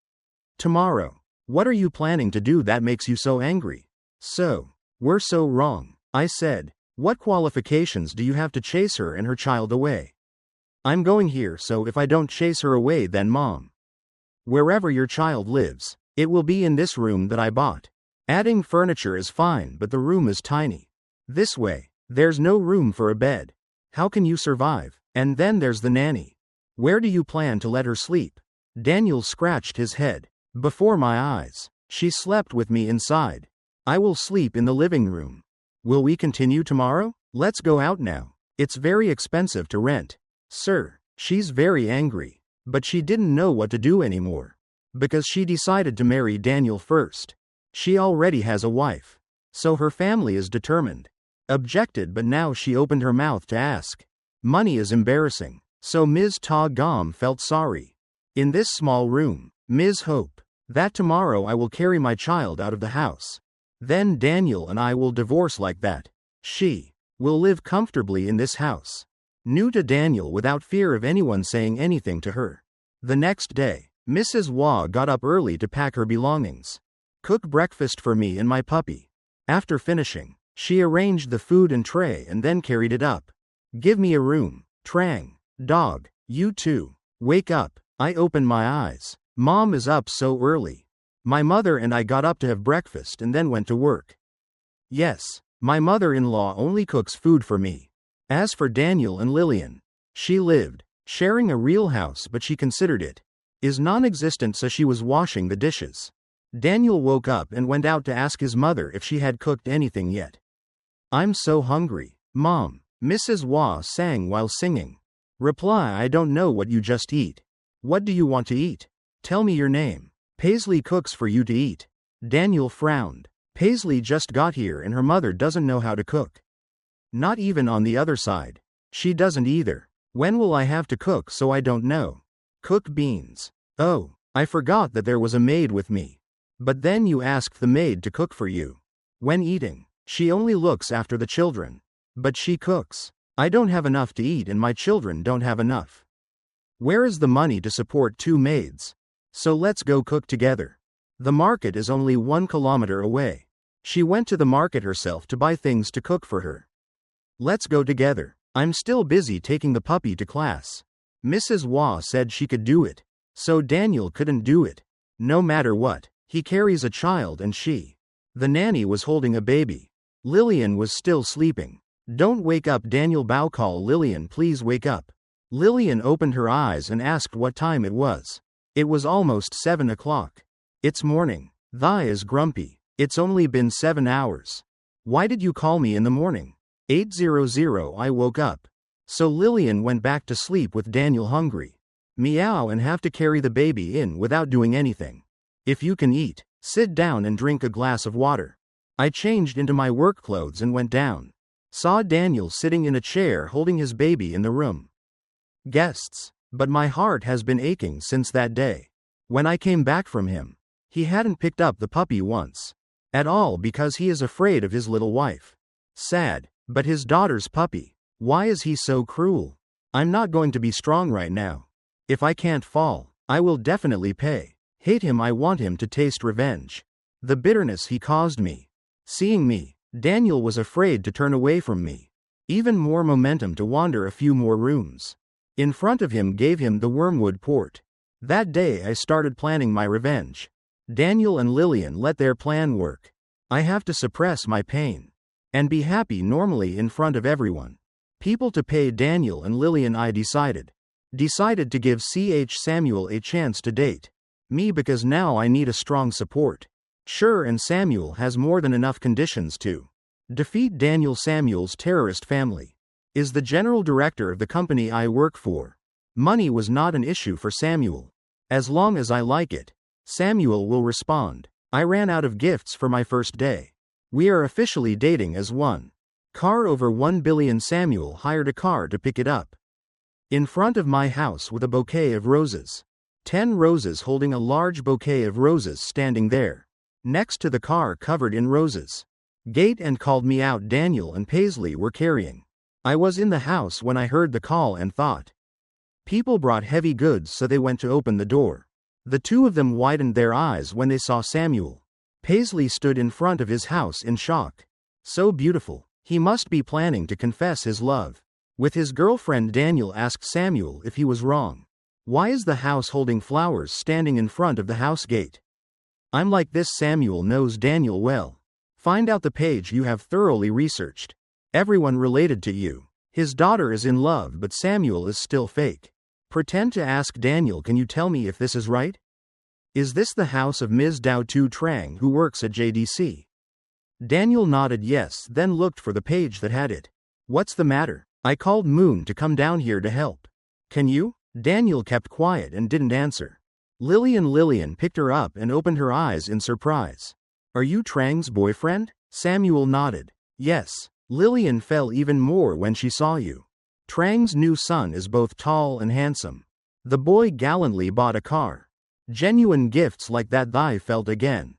Tomorrow. What are you planning to do that makes you so angry? So, we're so wrong, I said. What qualifications do you have to chase her and her child away? I'm going here, so if I don't chase her away, then Mom. Wherever your child lives, it will be in this room that I bought. Adding furniture is fine, but the room is tiny. This way, there's no room for a bed. How can you survive? And then there's the nanny. Where do you plan to let her sleep? Daniel scratched his head. Before my eyes. She slept with me inside. I will sleep in the living room. Will we continue tomorrow? Let's go out now. It's very expensive to rent. Sir, she's very angry. But she didn't know what to do anymore. Because she decided to marry Daniel first. She already has a wife. So her family is determined. Objected, but now she opened her mouth to ask. Money is embarrassing. So Ms. Ta Gom felt sorry. In this small room, Ms. Hope, that tomorrow I will carry my child out of the house. Then Daniel and I will divorce like that. She will live comfortably in this house. New to Daniel without fear of anyone saying anything to her. The next day, Mrs. Wah got up early to pack her belongings. Cook breakfast for me and my puppy. After finishing, she arranged the food and tray and then carried it up. Give me a room. Trang. Dog. You too. Wake up. I open my eyes. Mom is up so early. My mother and I got up to have breakfast and then went to work. Yes, my mother-in-law only cooks food for me. As for Daniel and Lillian, she lived, sharing a real house, but she considered it is non-existent, so she was washing the dishes. Daniel woke up and went out to ask his mother if she had cooked anything yet. I'm so hungry, Mom, Mrs. Wah sang while singing. Reply, I don't know what you just eat. What do you want to eat? Tell me your name. Paisley cooks for you to eat. Daniel frowned. Paisley just got here and her mother doesn't know how to cook. Not even on the other side. She doesn't either. When will I have to cook? So I don't know. Cook beans. Oh, I forgot that there was a maid with me. But then you asked the maid to cook for you. When eating, she only looks after the children. But she cooks. I don't have enough to eat and my children don't have enough. Where is the money to support 2 maids? So let's go cook together. The market is only 1 kilometer away. She went to the market herself to buy things to cook for her. Let's go together. I'm still busy taking the puppy to class. Mrs. Wah said she could do it. So Daniel couldn't do it. No matter what, he carries a child and the nanny was holding a baby. Lillian was still sleeping. Don't wake up, Daniel Bao call Lillian, please wake up. Lillian opened her eyes and asked what time it was. It was almost 7 o'clock. It's morning. Thai is grumpy. It's only been 7 hours. Why did you call me in the morning? 8:00 I woke up. So Lillian went back to sleep with Daniel hungry. Meow and have to carry the baby in without doing anything. If you can eat, sit down and drink a glass of water. I changed into my work clothes and went down. Saw Daniel sitting in a chair holding his baby in the room. Guests. But my heart has been aching since that day. When I came back from him, he hadn't picked up the puppy once. At all, because he is afraid of his little wife. Sad. But his daughter's puppy. Why is he so cruel? I'm not going to be strong right now. If I can't fall, I will definitely pay. Hate him, I want him to taste revenge. The bitterness he caused me. Seeing me, Daniel was afraid to turn away from me. Even more momentum to wander a few more rooms. In front of him gave him the wormwood port. That day I started planning my revenge. Daniel and Lillian let their plan work. I have to suppress my pain. And be happy normally in front of everyone. People to pay Daniel and Lillian. I decided to give Samuel a chance to date me because now I need a strong support. Sure, and Samuel has more than enough conditions to defeat Daniel. Samuel's terrorist family is the general director of the company I work for. Money was not an issue for Samuel. As long as I like it, Samuel will respond. I ran out of gifts for my first day. We are officially dating as one. Car over 1 billion. Samuel hired a car to pick it up in front of my house with a bouquet of roses. 10 roses, holding a large bouquet of roses standing there next to the car covered in roses. Gate and called me out. Daniel and Paisley were carrying. I was in the house when I heard the call and thought people brought heavy goods, so they went to open the door. The two of them widened their eyes when they saw Samuel. Paisley stood in front of his house in shock. So beautiful. He must be planning to confess his love with his girlfriend. Daniel asked Samuel if he was wrong. Why is the house holding flowers standing in front of the house gate? I'm like this. Samuel knows Daniel well. Find out the page you have thoroughly researched. Everyone related to you. His daughter is in love, but Samuel is still fake. Pretend to ask Daniel, can you tell me if this is right? Is this the house of Ms. Dao Tu Trang who works at JDC? Daniel nodded yes, then looked for the page that had it. What's the matter? I called Moon to come down here to help. Can you? Daniel kept quiet and didn't answer. Lillian picked her up and opened her eyes in surprise. Are you Trang's boyfriend? Samuel nodded. Yes. Lillian fell even more when she saw you. Trang's new son is both tall and handsome. The boy gallantly bought a car. Genuine gifts like that. I felt again.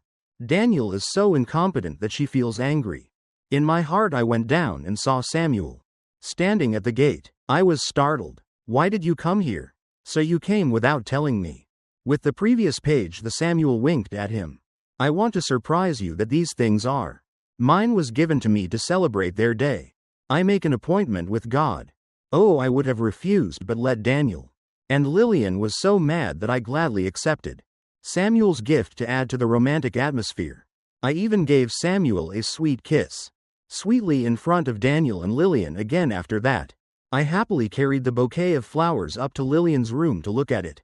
Daniel is so incompetent that she feels angry. In my heart I went down and saw Samuel standing at the gate. I was startled. Why did you come here? So you came without telling me. With the previous page, the Samuel winked at him. I want to surprise you that these things are. Mine was given to me to celebrate their day. I make an appointment with God. Oh, I would have refused but let Daniel. And Lillian was so mad that I gladly accepted Samuel's gift to add to the romantic atmosphere. I even gave Samuel a sweet kiss. Sweetly in front of Daniel and Lillian again. After that, I happily carried the bouquet of flowers up to Lillian's room to look at it.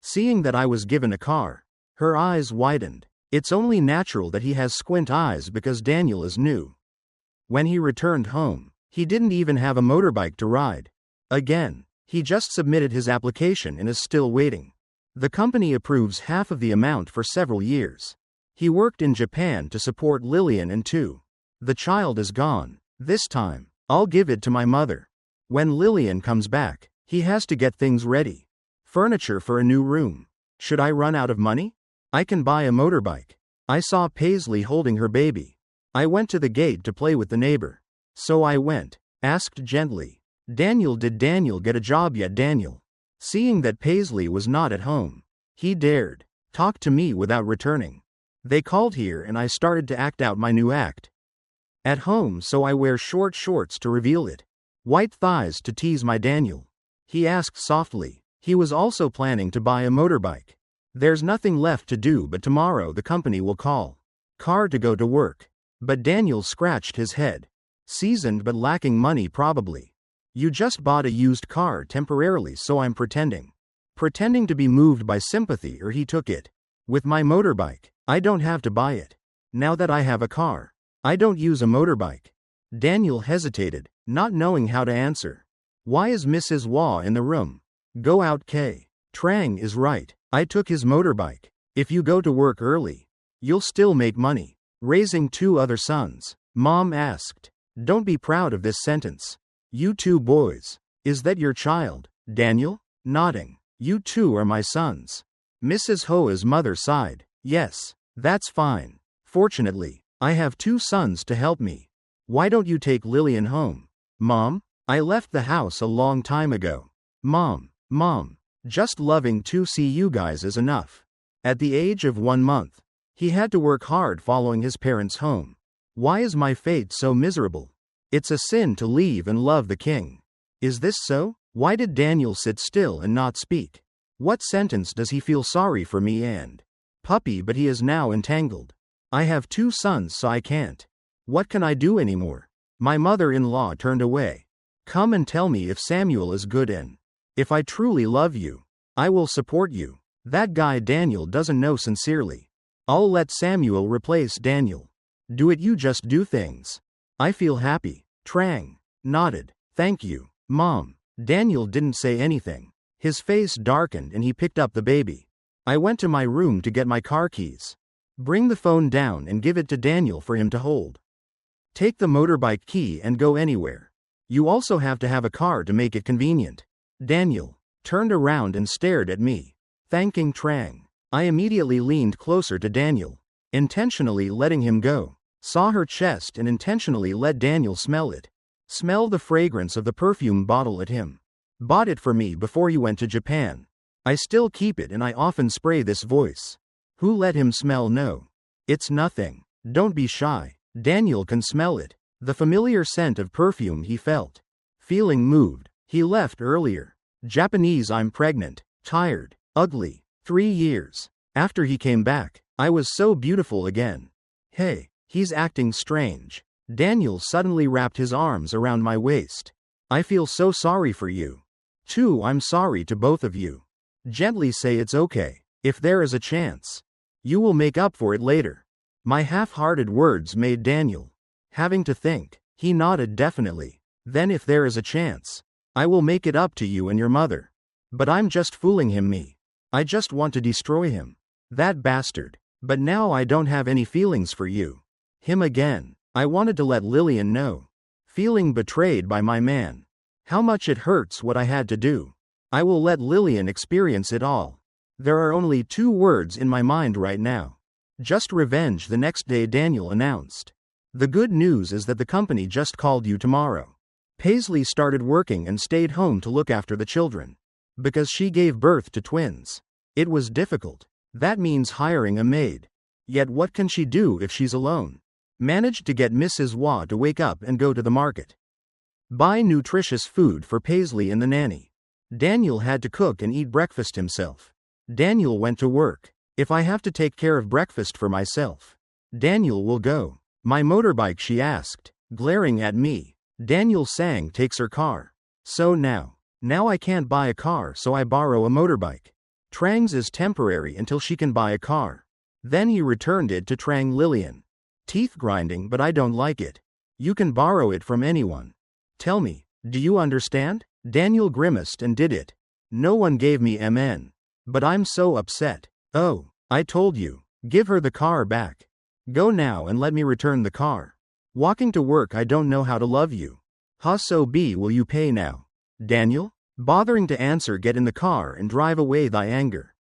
Seeing that I was given a car, her eyes widened. It's only natural that he has squint eyes because Daniel is new. When he returned home, he didn't even have a motorbike to ride. Again, he just submitted his application and is still waiting. The company approves half of the amount for several years. He worked in Japan to support Lillian and two. The child is gone. This time, I'll give it to my mother. When Lillian comes back, he has to get things ready. Furniture for a new room. Should I run out of money? I can buy a motorbike. I saw Paisley holding her baby. I went to the gate to play with the neighbor. So I went, asked gently, Daniel, did Daniel get a job yet? Daniel, seeing that Paisley was not at home, he dared talk to me without returning. They called here and I started to act out my new act. At home, so I wear short shorts to reveal it. White thighs to tease my Daniel. He asked softly. He was also planning to buy a motorbike. There's nothing left to do, but tomorrow the company will call car to go to work. But Daniel scratched his head. Seasoned but lacking money probably. You just bought a used car temporarily, so I'm pretending to be moved by sympathy, or he took it. With my motorbike, I don't have to buy it. Now that I have a car, I don't use a motorbike. Daniel hesitated, not knowing how to answer. Why is Mrs. Wah in the room? Go out. Trang is right. I took his motorbike. If you go to work early, you'll still make money. Raising 2 other sons. Mom asked. Don't be proud of this sentence. You 2 boys. Is that your child? Daniel? Nodding. You 2 are my sons. Mrs. Hoa's mother sighed. Yes, that's fine. Fortunately, I have 2 sons to help me. Why don't you take Lillian home? Mom? I left the house a long time ago. Mom, just loving to see you guys is enough. At the age of 1 month, he had to work hard following his parents home. Why is my fate so miserable? It's a sin to leave and love the king. Is this so? Why did Daniel sit still and not speak? What sentence does he feel sorry for me and puppy, but he is now entangled. I have 2 sons, so I can't. What can I do anymore? My mother-in-law turned away. Come and tell me if Samuel is good and if I truly love you, I will support you. That guy Daniel doesn't know sincerely. I'll let Samuel replace Daniel. Do it, you just do things. I feel happy. Trang nodded. Thank you, Mom. Daniel didn't say anything. His face darkened and he picked up the baby. I went to my room to get my car keys. Bring the phone down and give it to Daniel for him to hold. Take the motorbike key and go anywhere. You also have to have a car to make it convenient. Daniel turned around and stared at me, thanking Trang. I immediately leaned closer to Daniel, intentionally letting him go. Saw her chest and intentionally let Daniel smell it. Smell the fragrance of the perfume bottle at him. Bought it for me before he went to Japan. I still keep it and I often spray this voice. Who let him smell? No. It's nothing. Don't be shy. Daniel can smell it. The familiar scent of perfume he felt. Feeling moved, he left earlier. Japanese. I'm pregnant, tired, ugly. 3 years. After he came back, I was so beautiful again. Hey, he's acting strange. Daniel suddenly wrapped his arms around my waist. I feel so sorry for you. Too, I'm sorry to both of you. Gently say it's okay. If there is a chance, you will make up for it later. My half-hearted words made Daniel having to think. He nodded definitely. Then if there is a chance, I will make it up to you and your mother. But I'm just fooling him, me. I just want to destroy him. That bastard. But now I don't have any feelings for you. Him again. I wanted to let Lillian know. Feeling betrayed by my man. How much it hurts what I had to do. I will let Lillian experience it all. There are only 2 words in my mind right now. Just revenge. The next day Daniel announced. The good news is that the company just called you tomorrow. Paisley started working and stayed home to look after the children. Because she gave birth to twins. It was difficult. That means hiring a maid. Yet what can she do if she's alone? Managed to get Mrs. Waugh to wake up and go to the market. Buy nutritious food for Paisley and the nanny. Daniel had to cook and eat breakfast himself. Daniel went to work. If I have to take care of breakfast for myself, Daniel will go. My motorbike, she asked, glaring at me. Daniel sang takes her car. So now I can't buy a car, so I borrow a motorbike. Trang's is temporary until she can buy a car. Then he returned it to Trang. Lillian. Teeth grinding, but I don't like it. You can borrow it from anyone. Tell me, do you understand? Daniel grimaced and did it. No one gave me MN. But I'm so upset. Oh, I told you. Give her the car back. Go now and let me return the car. Walking to work. I don't know how to love you. So be will you pay now? Daniel? Bothering to answer, get in the car and drive away thy anger.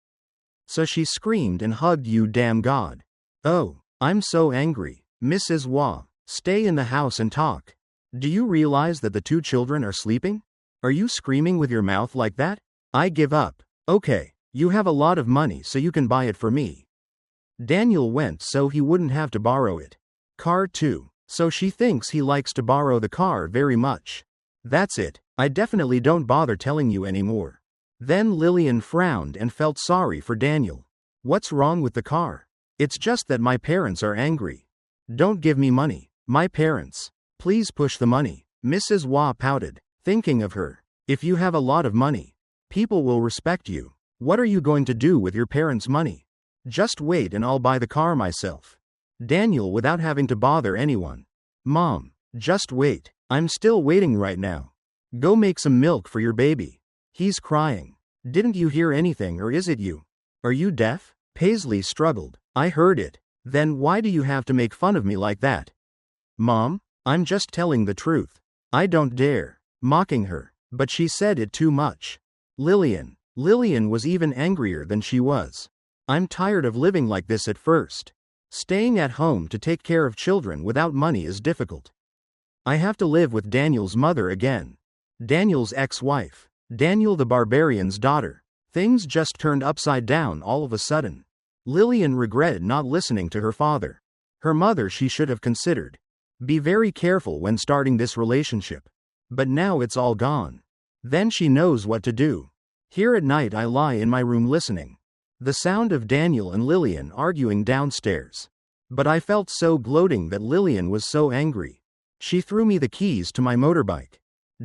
So she screamed and hugged you, damn God. Oh, I'm so angry. Mrs. Waugh, stay in the house and talk. Do you realize that the 2 children are sleeping? Are you screaming with your mouth like that? I give up. Okay, you have a lot of money so you can buy it for me. Daniel went so he wouldn't have to borrow it. Car too. So she thinks he likes to borrow the car very much. That's it. I definitely don't bother telling you anymore. Then Lillian frowned and felt sorry for Daniel. What's wrong with the car? It's just that my parents are angry. Don't give me money. My parents. Please push the money. Mrs. Waugh pouted, thinking of her. If you have a lot of money, people will respect you. What are you going to do with your parents' money? Just wait and I'll buy the car myself. Daniel without having to bother anyone. Mom, just wait. I'm still waiting right now. Go make some milk for your baby. He's crying. Didn't you hear anything, or is it you? Are you deaf? Paisley struggled. I heard it. Then why do you have to make fun of me like that? Mom, I'm just telling the truth. I don't dare. Mocking her. But she said it too much. Lillian was even angrier than she was. I'm tired of living like this at first. Staying at home to take care of children without money is difficult. I have to live with Daniel's mother again. Daniel's ex-wife. Daniel the Barbarian's daughter. Things just turned upside down all of a sudden. Lillian regretted not listening to her father. Her mother she should have considered. Be very careful when starting this relationship. But now it's all gone. Then she knows what to do. Here at night I lie in my room listening. The sound of Daniel and Lillian arguing downstairs. But I felt so gloating that Lillian was so angry. She threw me the keys to my motorbike.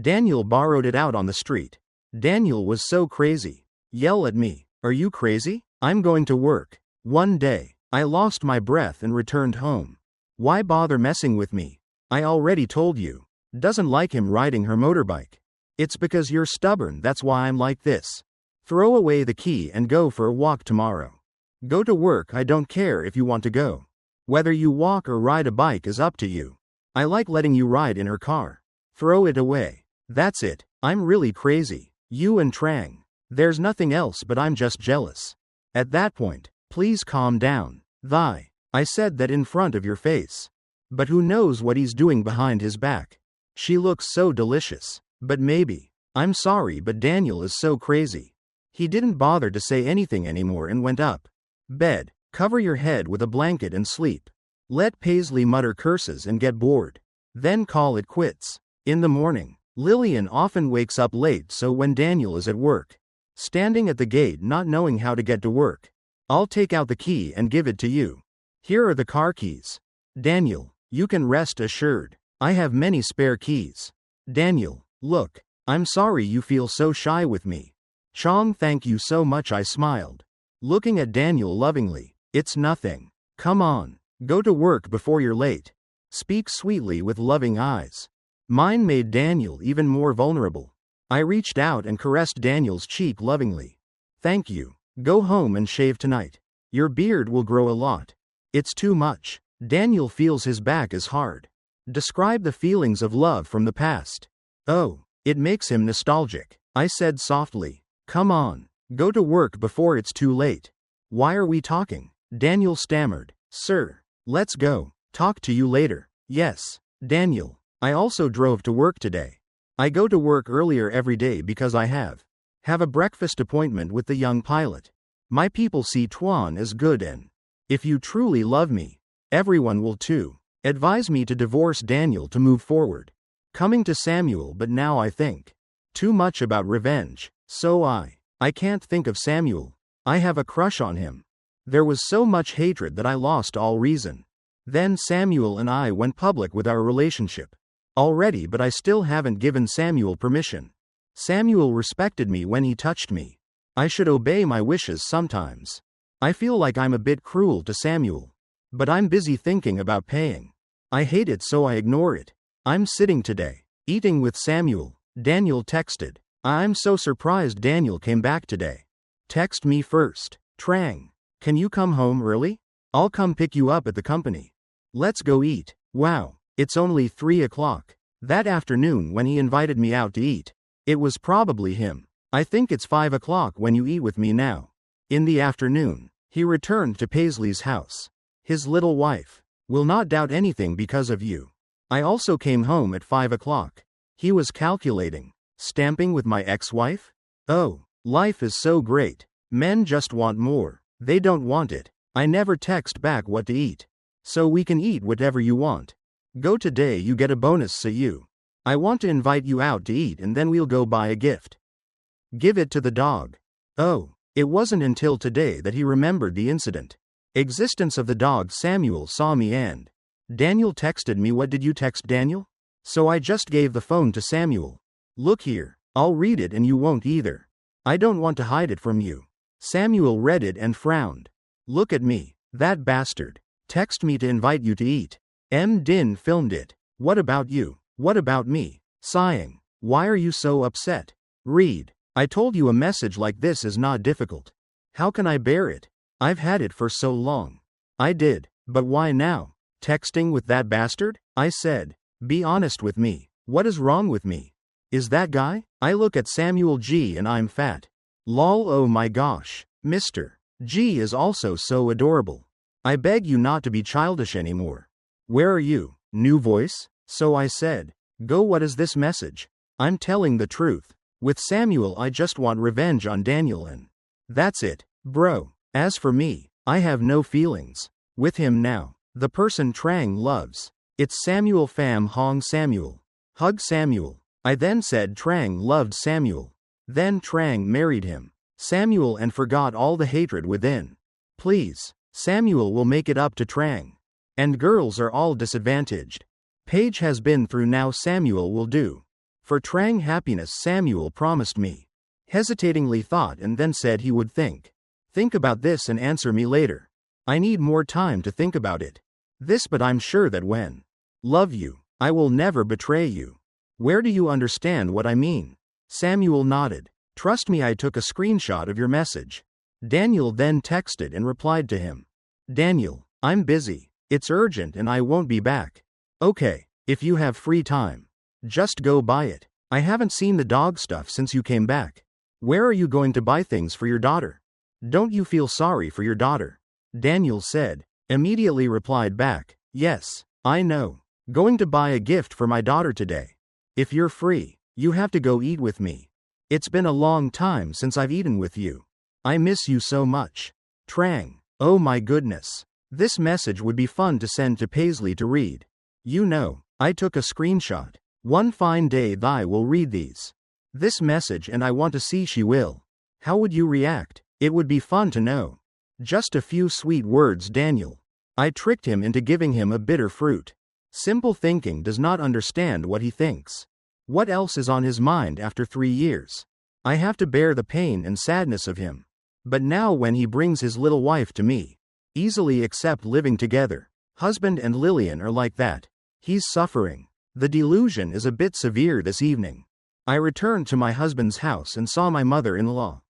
Daniel borrowed it out on the street. Daniel was so crazy. Yell at me. Are you crazy? I'm going to work. One day, I lost my breath and returned home. Why bother messing with me? I already told you. Doesn't like him riding her motorbike. It's because you're stubborn, that's why I'm like this. Throw away the key and go for a walk tomorrow. Go to work, I don't care if you want to go. Whether you walk or ride a bike is up to you. I like letting you ride in her car. Throw it away. That's it. I'm really crazy. You and Trang. There's nothing else but I'm just jealous. At that point, please calm down. I said that in front of your face. But who knows what he's doing behind his back. She looks so delicious. But maybe. I'm sorry, but Daniel is so crazy. He didn't bother to say anything anymore and went up. Bed. Cover your head with a blanket and sleep. Let Paisley mutter curses and get bored. Then call it quits. In the morning, Lillian often wakes up late, so when Daniel is at work, standing at the gate not knowing how to get to work, I'll take out the key and give it to you. Here are the car keys. Daniel, you can rest assured. I have many spare keys. Daniel, look, I'm sorry you feel so shy with me. Chong, thank you so much, I smiled. Looking at Daniel lovingly, it's nothing. Come on, go to work before you're late. Speak sweetly with loving eyes. Mine made Daniel even more vulnerable. I reached out and caressed Daniel's cheek lovingly. Thank you. Go home and shave tonight. Your beard will grow a lot. It's too much. Daniel feels his back is hard. Describe the feelings of love from the past. Oh, it makes him nostalgic. I said softly. Come on, go to work before it's too late. Why are we talking? Daniel stammered. Sir, let's go. Talk to you later. Yes, Daniel. I also drove to work today. I go to work earlier every day because I have a breakfast appointment with the young pilot. My people see Tuan as good, and if you truly love me, everyone will too. Advise me to divorce Daniel to move forward. Coming to Samuel, but now I think too much about revenge. So I can't think of Samuel. I have a crush on him. There was so much hatred that I lost all reason. Then Samuel and I went public with our relationship. Already, but I still haven't given Samuel permission. Samuel respected me when he touched me. I should obey my wishes sometimes. I feel like I'm a bit cruel to Samuel. But I'm busy thinking about paying. I hate it, so I ignore it. I'm sitting today, eating with Samuel. Daniel texted. I'm so surprised Daniel came back today. Text me first. Trang, can you come home early? I'll come pick you up at the company. Let's go eat. Wow, it's only 3 o'clock. That afternoon when he invited me out to eat, it was probably him. I think it's 5 o'clock when you eat with me now. In the afternoon, he returned to Paisley's house. His little wife will not doubt anything because of you. I also came home at 5 o'clock. He was calculating. Stamping with my ex-wife? Oh, life is so great. Men just want more. They don't want it. I never text back what to eat. So we can eat whatever you want. Go today, you get a bonus, say you. I want to invite you out to eat and then we'll go buy a gift. Give it to the dog. Oh, it wasn't until today that he remembered the incident. Existence of the dog. Samuel saw me and Daniel texted me. What did you text, Daniel? So I just gave the phone to Samuel. Look here, I'll read it and you won't either. I don't want to hide it from you. Samuel read it and frowned. Look at me, that bastard. Text me to invite you to eat. Din filmed it. What about you? What about me? Sighing. Why are you so upset? Read. I told you a message like this is not difficult. How can I bear it? I've had it for so long. I did, but why now? Texting with that bastard? I said. Be honest with me. What is wrong with me? Is that guy? I look at Samuel G and I'm fat. Lol, oh my gosh. Mr. G is also so adorable. I beg you not to be childish anymore. Where are you? New voice? So I said. Go, what is this message? I'm telling the truth. With Samuel I just want revenge on Daniel and that's it, bro. As for me, I have no feelings with him now. The person Trang loves. It's Samuel Pham Hong Samuel. Hug Samuel. I then said Trang loved Samuel. Then Trang married him. Samuel and forgot all the hatred within. Please. Samuel will make it up to Trang. And girls are all disadvantaged. Paige has been through, now Samuel will do. For Trang happiness Samuel promised me. Hesitatingly thought and then said he would think. Think about this and answer me later. I need more time to think about it. This, but I'm sure that when love you, I will never betray you. Where do you understand what I mean? Samuel nodded. Trust me, I took a screenshot of your message. Daniel then texted and replied to him. Daniel, I'm busy. It's urgent and I won't be back. Okay, if you have free time, just go buy it. I haven't seen the dog stuff since you came back. Where are you going to buy things for your daughter? Don't you feel sorry for your daughter? Daniel said. Immediately replied back, yes, I know. Going to buy a gift for my daughter today. If you're free, you have to go eat with me. It's been a long time since I've eaten with you. I miss you so much. Trang. Oh my goodness. This message would be fun to send to Paisley to read. You know, I took a screenshot. One fine day I will read this message and I want to see she will. How would you react? It would be fun to know. Just a few sweet words, Daniel. I tricked him into giving him a bitter fruit. Simple thinking does not understand what he thinks. What else is on his mind after 3 years? I have to bear the pain and sadness of him. But now when he brings his little wife to me, easily accept living together. Husband and Lillian are like that. He's suffering. The delusion is a bit severe this evening. I returned to my husband's house and saw my mother-in-law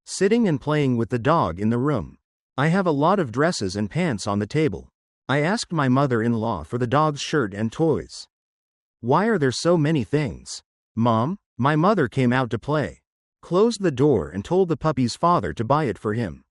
sitting and playing with the dog in the room. I have a lot of dresses and pants on the table. I asked my mother-in-law for the dog's shirt and toys. Why are there so many things? Mom, my mother came out to play. Closed the door and told the puppy's father to buy it for him.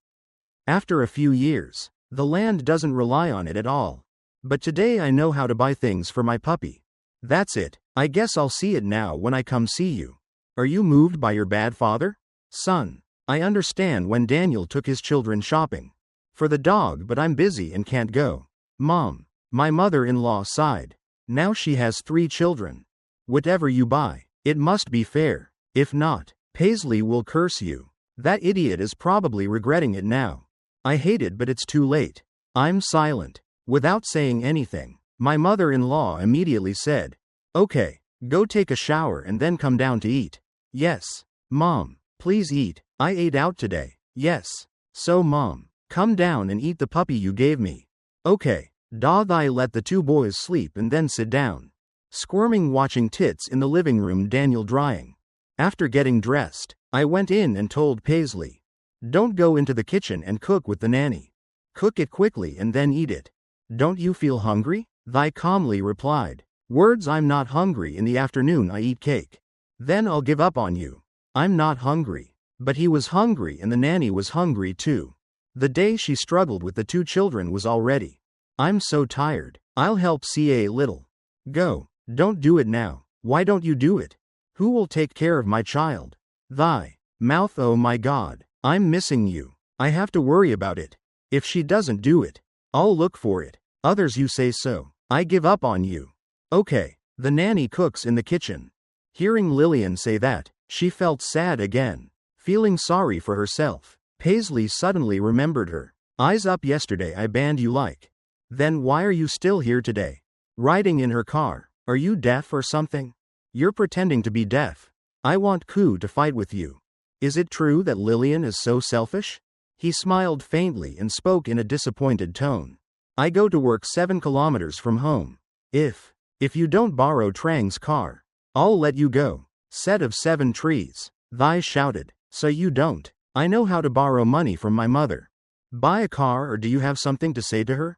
After a few years, the land doesn't rely on it at all. But today I know how to buy things for my puppy. That's it. I guess I'll see it now when I come see you. Are you moved by your bad father? Son, I understand when Daniel took his children shopping for the dog, but I'm busy and can't go. Mom, my mother-in-law sighed. Now she has 3 children. Whatever you buy, it must be fair. If not, Paisley will curse you. That idiot is probably regretting it now. I hate it, but it's too late. I'm silent. Without saying anything, my mother-in-law immediately said, okay, go take a shower and then come down to eat. Yes. Mom, please eat. I ate out today. Yes. So Mom, come down and eat the puppy you gave me. Okay. I let the 2 boys sleep and then sit down, squirming, watching tits in the living room, Daniel drying. After getting dressed, I went in and told Paisley, don't go into the kitchen and cook with the nanny. Cook it quickly and then eat it. Don't you feel hungry? I calmly replied, words, I'm not hungry. In the afternoon I eat cake. Then I'll give up on you. I'm not hungry. But he was hungry and the nanny was hungry too. The day she struggled with the 2 children was already. I'm so tired. I'll help see a little. Go. Don't do it now. Why don't you do it? Who will take care of my child? Thy mouth, oh my God. I'm missing you. I have to worry about it. If she doesn't do it, I'll look for it. Others, you say so. I give up on you. Okay. The nanny cooks in the kitchen. Hearing Lillian say that, she felt sad again. Feeling sorry for herself, Paisley suddenly remembered her. Eyes up, yesterday I banned you like. Then why are you still here today? Riding in her car. Are you deaf or something? You're pretending to be deaf. I want Ku to fight with you. Is it true that Lillian is so selfish? He smiled faintly and spoke in a disappointed tone. I go to work 7 kilometers from home. If you don't borrow Trang's car, I'll let you go. Set of 7 trees. Thai shouted. So you don't. I know how to borrow money from my mother. Buy a car, or do you have something to say to her?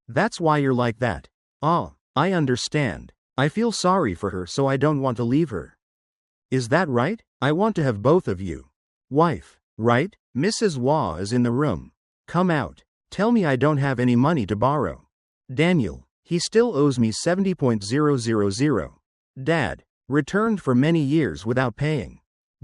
That's why you're like that. Oh, I understand. I feel sorry for her, so I don't want to leave her. Is that right? I want to have both of you. Wife, right? Mrs. Wah is in the room. Come out. Tell me I don't have any money to borrow. Daniel, he still owes me 70,000. Dad, returned for many years without paying.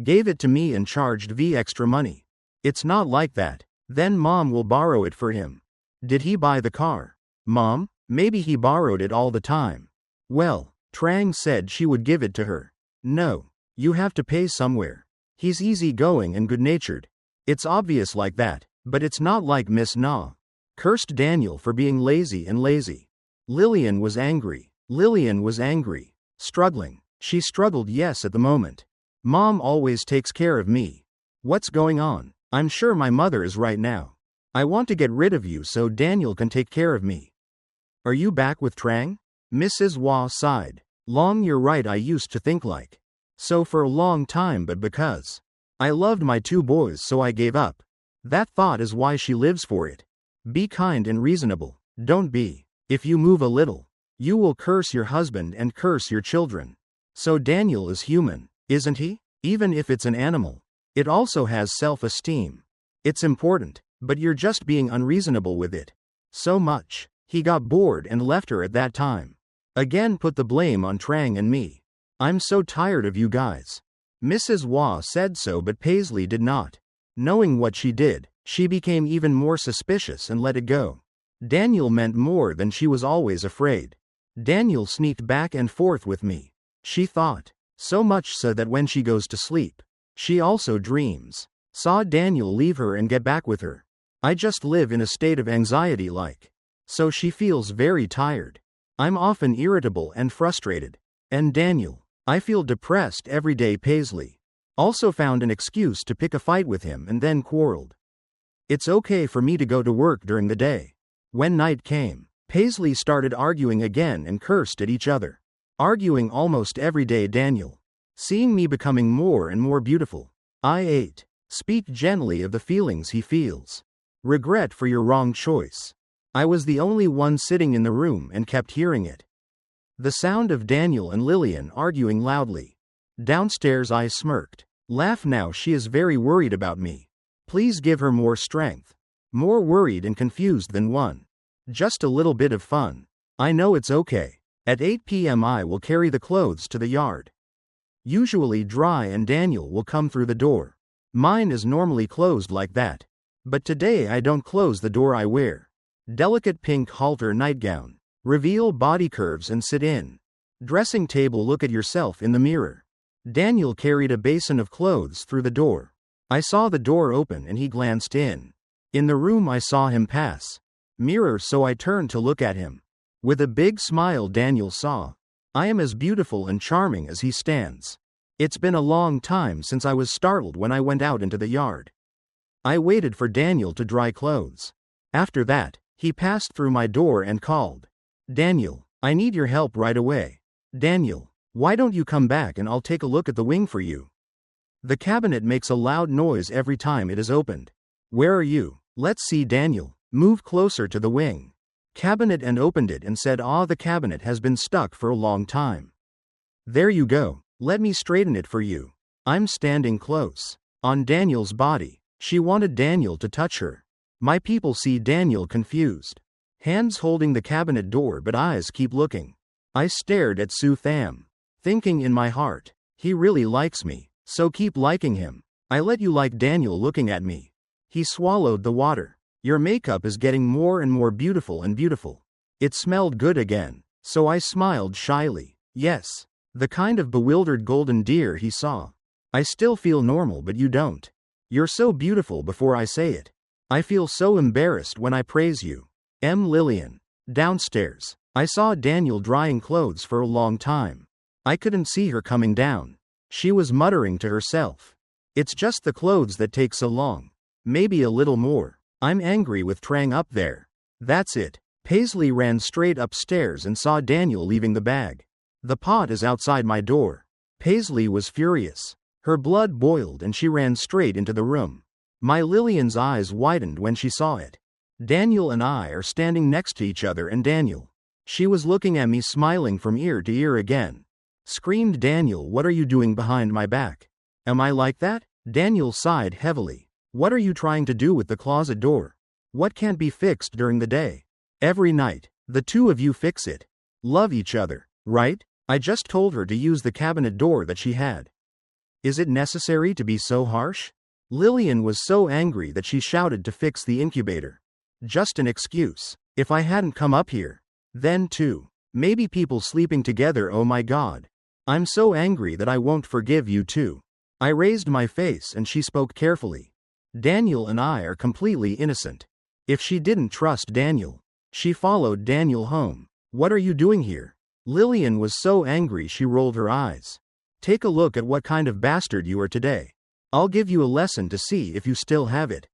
Gave it to me and charged V extra money. It's not like that. Then Mom will borrow it for him. Did he buy the car? Mom, maybe he borrowed it all the time. Well, Trang said she would give it to her. No. You have to pay somewhere. He's easygoing and good-natured. It's obvious like that, but it's not like Miss Na. Cursed Daniel for being lazy and lazy. Lillian was angry. Struggling. She struggled yes at the moment. Mom always takes care of me. What's going on? I'm sure my mother is right now. I want to get rid of you so Daniel can take care of me. Are you back with Trang? Mrs. Wah sighed. Long, you're right, I used to think like. So for a long time, but because I loved my 2 boys, so I gave up. That thought is why she lives for it. Be kind and reasonable. Don't be. If you move a little, you will curse your husband and curse your children. So Daniel is human, isn't he? Even if it's an animal, it also has self-esteem. It's important, but you're just being unreasonable with it. So much. He got bored and left her at that time. Again put the blame on Trang and me. I'm so tired of you guys. Mrs. Wah said so, but Paisley did not. Knowing what she did, she became even more suspicious and let it go. Daniel meant more than she was always afraid. Daniel sneaked back and forth with me. She thought. So much so that when she goes to sleep, she also dreams. Saw Daniel leave her and get back with her. I just live in a state of anxiety like. So she feels very tired. I'm often irritable and frustrated. And Daniel, I feel depressed every day. Paisley also found an excuse to pick a fight with him and then quarreled. It's okay for me to go to work during the day. When night came, Paisley started arguing again and cursed at each other. Arguing almost every day. Daniel, seeing me becoming more and more beautiful. Speak gently of the feelings he feels. Regret for your wrong choice. I was the only one sitting in the room and kept hearing it. The sound of Daniel and Lillian arguing loudly. Downstairs I smirked. Laugh now, she is very worried about me. Please give her more strength. More worried and confused than one. Just a little bit of fun. I know it's okay. At 8 p.m. I will carry the clothes to the yard. Usually dry, and Daniel will come through the door. Mine is normally closed like that. But today I don't close the door. I wear delicate pink halter nightgown. Reveal body curves and sit in. Dressing table, look at yourself in the mirror. Daniel carried a basin of clothes through the door. I saw the door open and he glanced in. In the room I saw him pass. Mirror, so I turned to look at him. With a big smile Daniel saw. I am as beautiful and charming as he stands. It's been a long time since I was startled when I went out into the yard. I waited for Daniel to dry clothes. After that, he passed through my door and called. Daniel, I need your help right away. Daniel, why don't you come back and I'll take a look at the wing for you? The cabinet makes a loud noise every time it is opened. Where are you? Let's see. Daniel moved closer to the wing cabinet and opened it and said, the cabinet has been stuck for a long time. There you go. Let me straighten it for you. I'm standing close on Daniel's body. She wanted Daniel to touch her. My people see Daniel confused. Hands holding the cabinet door, but eyes keep looking. I stared at Su Tham, thinking in my heart, he really likes me, so keep liking him. I let you like Daniel looking at me. He swallowed the water. Your makeup is getting more and more beautiful and beautiful. It smelled good again, so I smiled shyly. Yes, the kind of bewildered golden deer he saw. I still feel normal, but you don't. You're so beautiful before I say it. I feel so embarrassed when I praise you. Lillian. Downstairs. I saw Daniel drying clothes for a long time. I couldn't see her coming down. She was muttering to herself. It's just the clothes that take so long. Maybe a little more. I'm angry with Trang up there. That's it. Paisley ran straight upstairs and saw Daniel leaving the bag. The pot is outside my door. Paisley was furious. Her blood boiled and she ran straight into the room. My Lillian's eyes widened when she saw it. Daniel and I are standing next to each other, and Daniel. She was looking at me, smiling from ear to ear again. Screamed Daniel, what are you doing behind my back? Am I like that? Daniel sighed heavily. What are you trying to do with the closet door? What can't be fixed during the day? Every night, the two of you fix it. Love each other, right? I just told her to use the cabinet door that she had. Is it necessary to be so harsh? Lillian was so angry that she shouted to fix the incubator. Just an excuse. If I hadn't come up here. Then too. Maybe people sleeping together, oh my god. I'm so angry that I won't forgive you too. I raised my face and she spoke carefully. Daniel and I are completely innocent. If she didn't trust Daniel, she followed Daniel home. What are you doing here? Lillian was so angry she rolled her eyes. Take a look at what kind of bastard you are today. I'll give you a lesson to see if you still have it.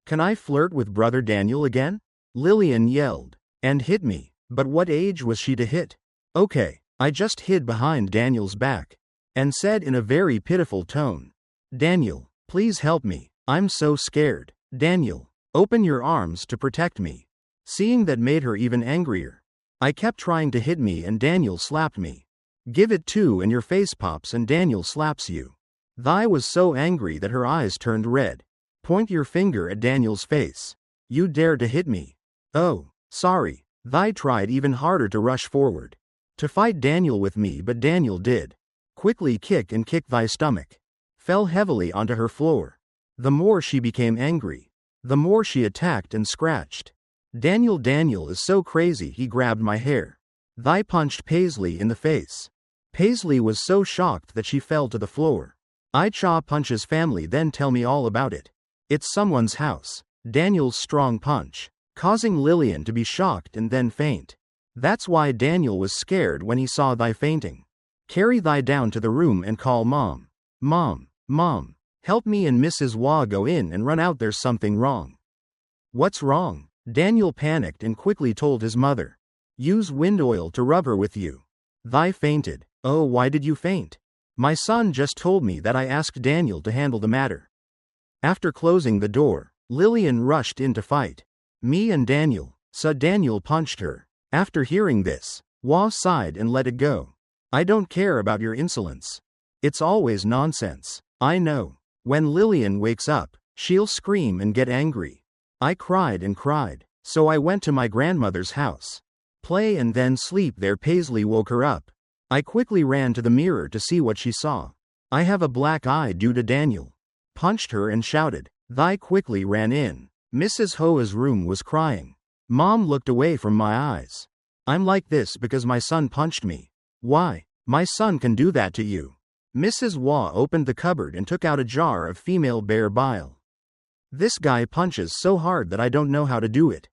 Can I flirt with brother Daniel again? Lillian yelled. And hit me. But what age was she to hit? Okay, I just hid behind Daniel's back. And said in a very pitiful tone. Daniel, please help me. I'm so scared. Daniel, open your arms to protect me. Seeing that made her even angrier. I kept trying to hit me and Daniel slapped me. Give it too and your face pops and Daniel slaps you. Thai was so angry that her eyes turned red. Point your finger at Daniel's face. You dare to hit me. Oh, sorry. Thai tried even harder to rush forward. To fight Daniel with me, but Daniel did. Quickly kick and kicked Thai's stomach. Fell heavily onto her floor. The more she became angry, the more she attacked and scratched. Daniel is so crazy he grabbed my hair. Thai punched Paisley in the face. Paisley was so shocked that she fell to the floor. I Cha punches family then tell me all about it. It's someone's house. Daniel's strong punch, causing Lillian to be shocked and then faint. That's why Daniel was scared when he saw Thai fainting. Carry Thai down to the room and call Mom. Mom, help me and Mrs. Wah go in and run out, there's something wrong. What's wrong? Daniel panicked and quickly told his mother. Use wind oil to rub her with you. Thai fainted. Oh, why did you faint? My son just told me that I asked Daniel to handle the matter. After closing the door, Lillian rushed in to fight. Me and Daniel, so Daniel punched her. After hearing this, Wah sighed and let it go. I don't care about your insolence. It's always nonsense. I know. When Lillian wakes up, she'll scream and get angry. I cried and cried, so I went to my grandmother's house. Play and then sleep there. Paisley woke her up. I quickly ran to the mirror to see what she saw. I have a black eye due to Daniel. Punched her and shouted. Thai quickly ran in. Mrs. Hoa's room was crying. Mom looked away from my eyes. I'm like this because my son punched me. Why? My son can do that to you. Mrs. Wah opened the cupboard and took out a jar of female bear bile. This guy punches so hard that I don't know how to do it.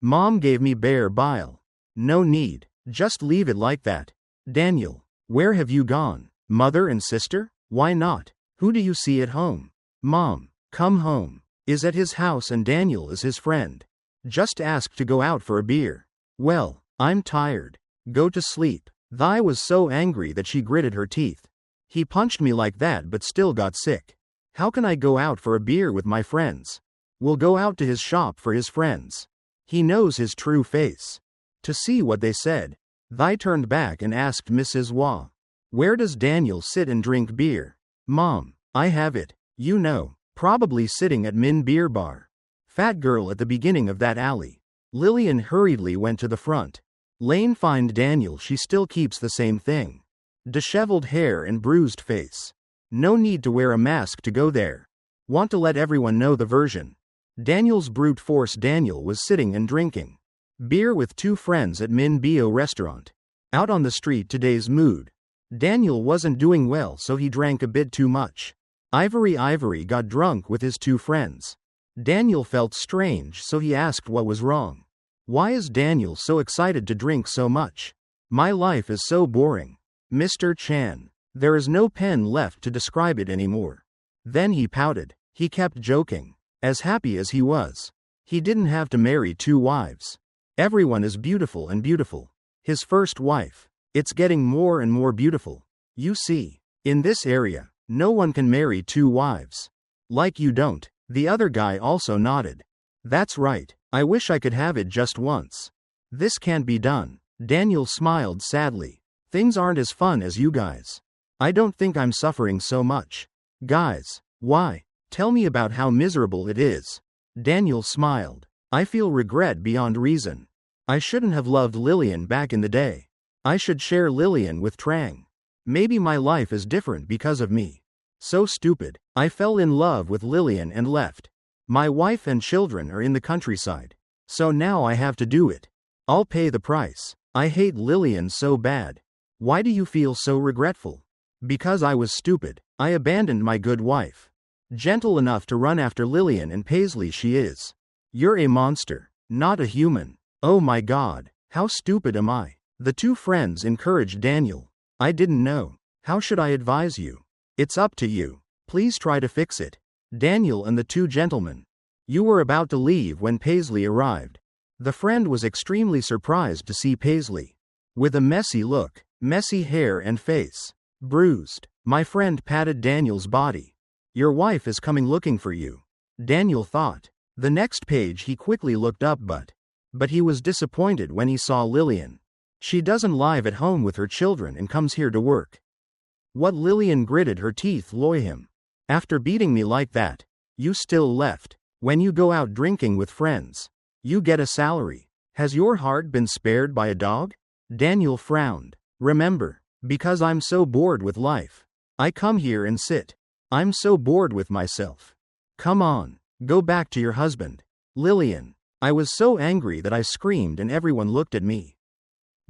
Mom gave me bear bile. No need. Just leave it like that. Daniel, where have you gone? Mother and sister? Why not? Who do you see at home? Mom, come home. Is at his house and Daniel is his friend. Just asked to go out for a beer. Well, I'm tired. Go to sleep. Thai was so angry that she gritted her teeth. He punched me like that but still got sick. How can I go out for a beer with my friends? We'll go out to his shop for his friends. He knows his true face. To see what they said, Thai turned back and asked Mrs. Wah. Where does Daniel sit and drink beer? Mom, I have it. You know, probably sitting at Min Beer Bar. Fat girl at the beginning of that alley. Lillian hurriedly went to the front. Lane find Daniel, she still keeps the same thing. Disheveled hair and bruised face. No need to wear a mask to go there. Want to let everyone know the version. Daniel's brute force. Daniel was sitting and drinking beer with two friends at Min Bio restaurant. Out on the street today's mood. Daniel wasn't doing well so he drank a bit too much. Ivory got drunk with his two friends. Daniel felt strange so he asked what was wrong. Why is Daniel so excited to drink so much? My life is so boring. Mr. Chan. There is no pen left to describe it anymore. Then he pouted. He kept joking. As happy as he was. He didn't have to marry two wives. Everyone is beautiful and beautiful. His first wife. It's getting more and more beautiful. You see, in this area, no one can marry two wives. Like you don't. The other guy also nodded. That's right. I wish I could have it just once. This can't be done. Daniel smiled sadly. Things aren't as fun as you guys. I don't think I'm suffering so much. Guys, why? Tell me about how miserable it is. Daniel smiled. I feel regret beyond reason. I shouldn't have loved Lillian back in the day. I should share Lillian with Trang. Maybe my life is different because of me. So stupid. I fell in love with Lillian and left. My wife and children are in the countryside. So now I have to do it. I'll pay the price. I hate Lillian so bad. Why do you feel so regretful? Because I was stupid. I abandoned my good wife. Gentle enough to run after Lillian and Paisley she is. You're a monster, not a human. Oh my God, how stupid am I? The two friends encouraged Daniel. I didn't know. How should I advise you? It's up to you. Please try to fix it. Daniel and the two gentlemen. You were about to leave when Paisley arrived. The friend was extremely surprised to see Paisley. With a messy look, messy hair and face. Bruised. My friend patted Daniel's body. Your wife is coming looking for you. Daniel thought. The next page he quickly looked up but he was disappointed when he saw Lillian. She doesn't live at home with her children and comes here to work. What? Lillian gritted her teeth. Loy him. After beating me like that, you still left. When you go out drinking with friends, you get a salary. Has your heart been spared by a dog? Daniel frowned. Remember, because I'm so bored with life, I come here and sit. I'm so bored with myself. Come on, go back to your husband. Lillian. I was so angry that I screamed and everyone looked at me.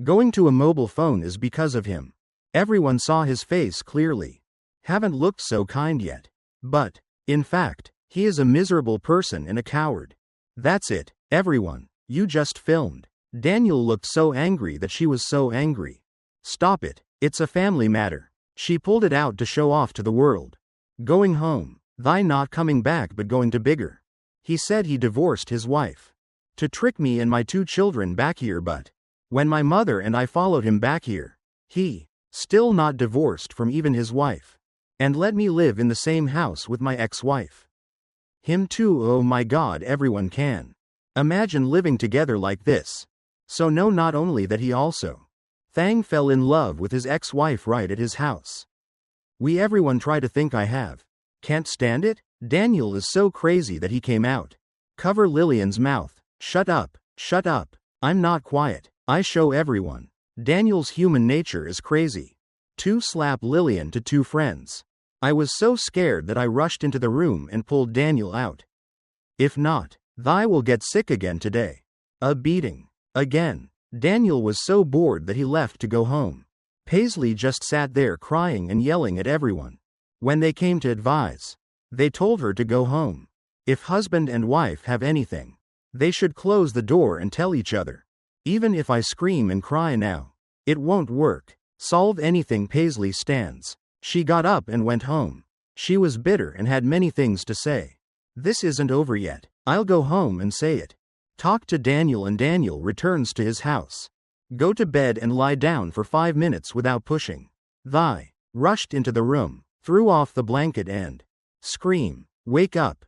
Going to a mobile phone is because of him. Everyone saw his face clearly. Haven't looked so kind yet. But, in fact, he is a miserable person and a coward. That's it, everyone. You just filmed. Daniel looked so angry that she was so angry. Stop it. It's a family matter. She pulled it out to show off to the world. Going home. Thy not coming back but going to bigger. He said he divorced his wife. To trick me and my two children back here, but when my mother and I followed him back here, he, still not divorced from even his wife, and let me live in the same house with my ex-wife. Him too. Oh my God, everyone can imagine living together like this. So no, not only that, he also Thang fell in love with his ex-wife right at his house. Everyone try to think I have. Can't stand it? Daniel is so crazy that he came out. Cover Lillian's mouth. Shut up, shut up. I'm not quiet. I show everyone. Daniel's human nature is crazy. To slap Lillian to two friends. I was so scared that I rushed into the room and pulled Daniel out. If not, thou will get sick again today. A beating. Again. Daniel was so bored that he left to go home. Paisley just sat there crying and yelling at everyone. When they came to advise, they told her to go home. If husband and wife have anything, they should close the door and tell each other. Even if I scream and cry now, it won't work. Solve anything. Paisley stands. She got up and went home. She was bitter and had many things to say. This isn't over yet. I'll go home and say it. Talk to Daniel, and Daniel returns to his house. Go to bed and lie down for 5 minutes without pushing. Thigh. Rushed into the room, threw off the blanket and scream. Wake up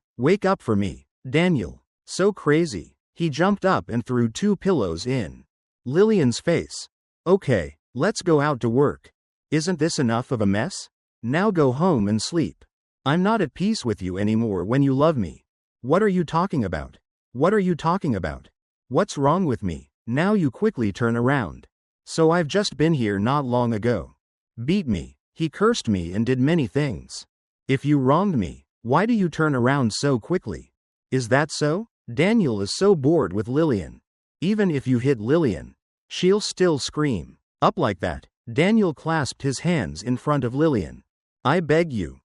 for me. Daniel. So crazy. He jumped up and threw 2 pillows in Lillian's face. Okay, let's go out to work. Isn't this enough of a mess? Now go home and sleep. I'm not at peace with you anymore when you love me. What are you talking about? What are you talking about? What's wrong with me? Now you quickly turn around. So I've just been here not long ago. Beat me. He cursed me and did many things. If you wronged me, why do you turn around so quickly? Is that so? Daniel is so bored with Lillian. Even if you hit Lillian, she'll still scream. Up like that. Daniel clasped his hands in front of Lillian. I beg you,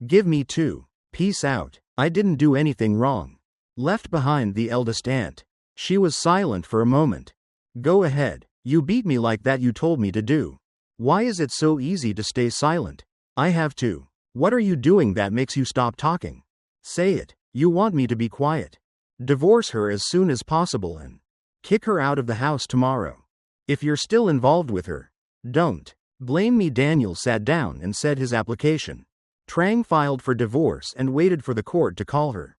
give me 2. Peace out. I didn't do anything wrong. Left behind the eldest aunt. She was silent for a moment. Go ahead. You beat me like that, you told me to do. Why is it so easy to stay silent? I have to. What are you doing that makes you stop talking? Say it. You want me to be quiet. Divorce her as soon as possible and kick her out of the house tomorrow. If you're still involved with her, don't blame me. Daniel sat down and said his application. Trang filed for divorce and waited for the court to call her.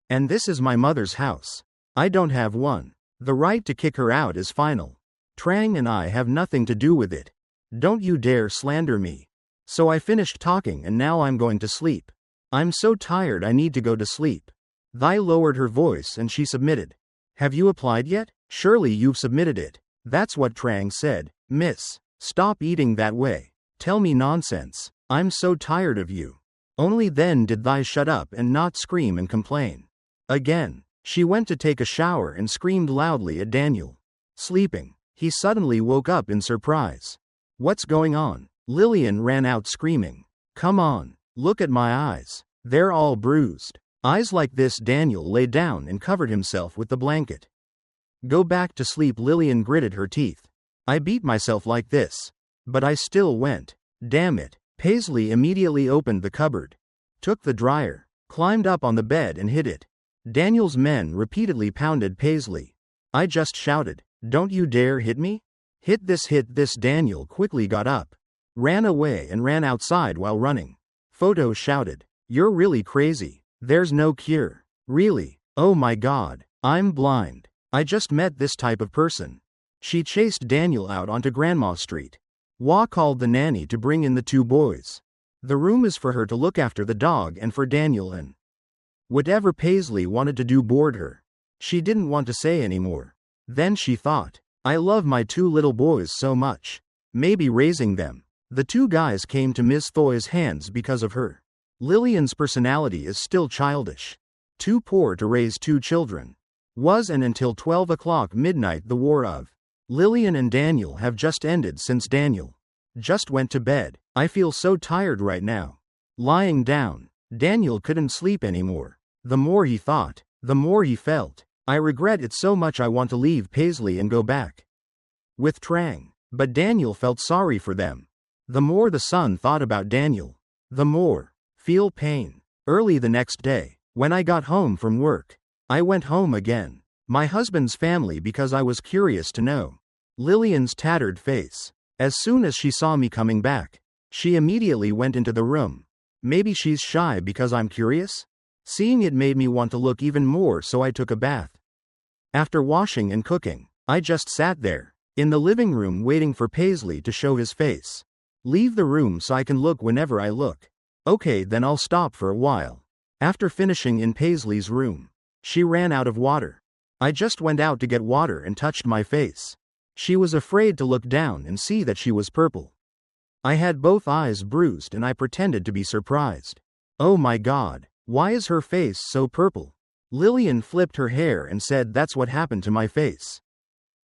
And this is my mother's house. I don't have one. The right to kick her out is final. Trang and I have nothing to do with it. Don't you dare slander me. So I finished talking and now I'm going to sleep. I'm so tired I need to go to sleep. Thai lowered her voice and she submitted. Have you applied yet? Surely you've submitted it. That's what Trang said. Miss, stop eating that way. Tell me nonsense. I'm so tired of you. Only then did Thai shut up and not scream and complain. Again, she went to take a shower and screamed loudly at Daniel. Sleeping, he suddenly woke up in surprise. What's going on? Lillian ran out screaming. Come on, look at my eyes. They're all bruised. Eyes like this. Daniel lay down and covered himself with the blanket. Go back to sleep. Lillian gritted her teeth. I beat myself like this. But I still went. Damn it. Paisley immediately opened the cupboard, took the dryer, climbed up on the bed and hid it. Daniel's men repeatedly pounded Paisley. I just shouted, don't you dare hit me? Hit this, hit this. Daniel quickly got up, ran away and ran outside while running. Photo shouted, you're really crazy. There's no cure. Really? Oh my God. I'm blind. I just met this type of person. She chased Daniel out onto Grandma Street. Wah called the nanny to bring in the two boys. The room is for her to look after the dog and for Daniel, and whatever Paisley wanted to do bored her. She didn't want to say anymore. Then she thought, I love my two little boys so much. Maybe raising them. The two guys came to Miss Thoy's hands because of her. Lillian's personality is still childish. Too poor to raise two children. Was and until 12 o'clock midnight the war of Lillian and Daniel have just ended since Daniel just went to bed. I feel so tired right now. Lying down, Daniel couldn't sleep anymore. The more he thought, the more he felt. I regret it so much. I want to leave Paisley and go back with Trang. But Daniel felt sorry for them. The more the son thought about Daniel, the more feel pain. Early the next day, when I got home from work, I went home again. My husband's family because I was curious to know Lillian's tattered face. As soon as she saw me coming back, she immediately went into the room. Maybe she's shy because I'm curious? Seeing it made me want to look even more, so I took a bath. After washing and cooking, I just sat there, in the living room waiting for Paisley to show his face. Leave the room so I can look whenever I look. Okay, then I'll stop for a while. After finishing in Paisley's room, she ran out of water. I just went out to get water and touched my face. She was afraid to look down and see that she was purple. I had both eyes bruised and I pretended to be surprised. Oh my God, why is her face so purple? Lillian flipped her hair and said that's what happened to my face.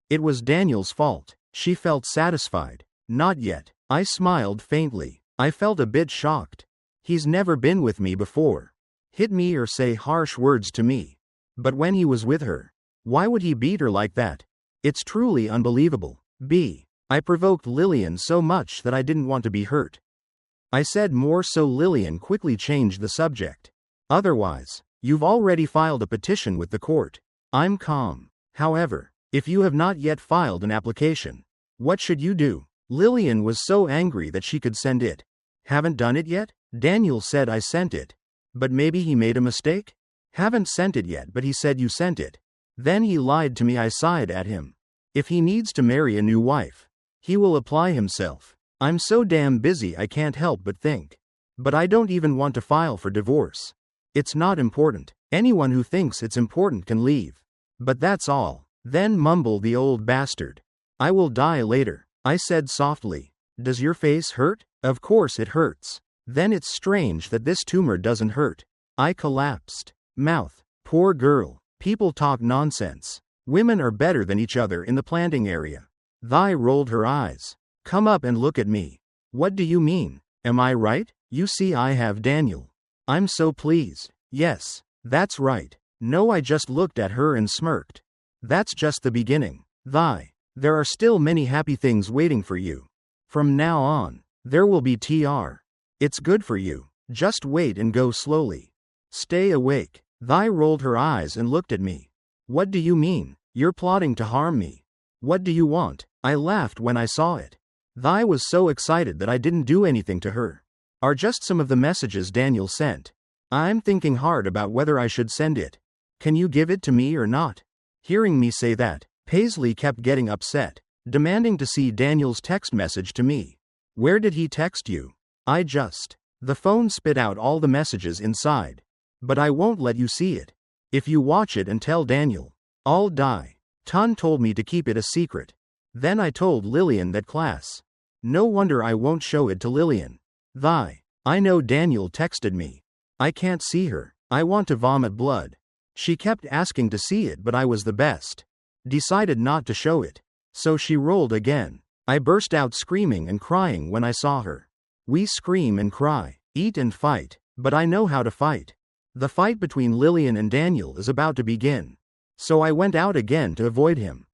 It was Daniel's fault. She felt satisfied. Not yet. I smiled faintly. I felt a bit shocked. He's never been with me before. Hit me or say harsh words to me. But when he was with her, why would he beat her like that? It's truly unbelievable. I provoked Lillian so much that I didn't want to be hurt. I said more, so Lillian quickly changed the subject. Otherwise, you've already filed a petition with the court. I'm calm. However, if you have not yet filed an application, what should you do? Lillian was so angry that she could send it. Haven't done it yet? Daniel said I sent it. But maybe he made a mistake? Haven't sent it yet, but he said you sent it. Then he lied to me. I sighed at him. If he needs to marry a new wife, he will apply himself. I'm so damn busy I can't help but think. But I don't even want to file for divorce. It's not important. Anyone who thinks it's important can leave. But that's all. Then mumble the old bastard. I will die later, I said softly. Does your face hurt? Of course it hurts. Then it's strange that this tumor doesn't hurt. I collapsed. Mouth. Poor girl. People talk nonsense. Women are better than each other in the planting area. Thai rolled her eyes. Come up and look at me. What do you mean? Am I right? You see I have Daniel. I'm so pleased. Yes, that's right. No, I just looked at her and smirked. That's just the beginning. Thai, there are still many happy things waiting for you. From now on, there will be TR. It's good for you. Just wait and go slowly. Stay awake. Thai rolled her eyes and looked at me. What do you mean? You're plotting to harm me. What do you want? I laughed when I saw it. Thai was so excited that I didn't do anything to her. Are just some of the messages Daniel sent. I'm thinking hard about whether I should send it. Can you give it to me or not? Hearing me say that, Paisley kept getting upset, demanding to see Daniel's text message to me. Where did he text you? The phone spit out all the messages inside. But I won't let you see it. If you watch it and tell Daniel, I'll die. Tan told me to keep it a secret. Then I told Lillian that class. No wonder I won't show it to Lillian. Thai, I know Daniel texted me. I can't see her. I want to vomit blood. She kept asking to see it, but I was the best. Decided not to show it. So she rolled again. I burst out screaming and crying when I saw her. We scream and cry, eat and fight, but I know how to fight. The fight between Lillian and Daniel is about to begin. So I went out again to avoid him.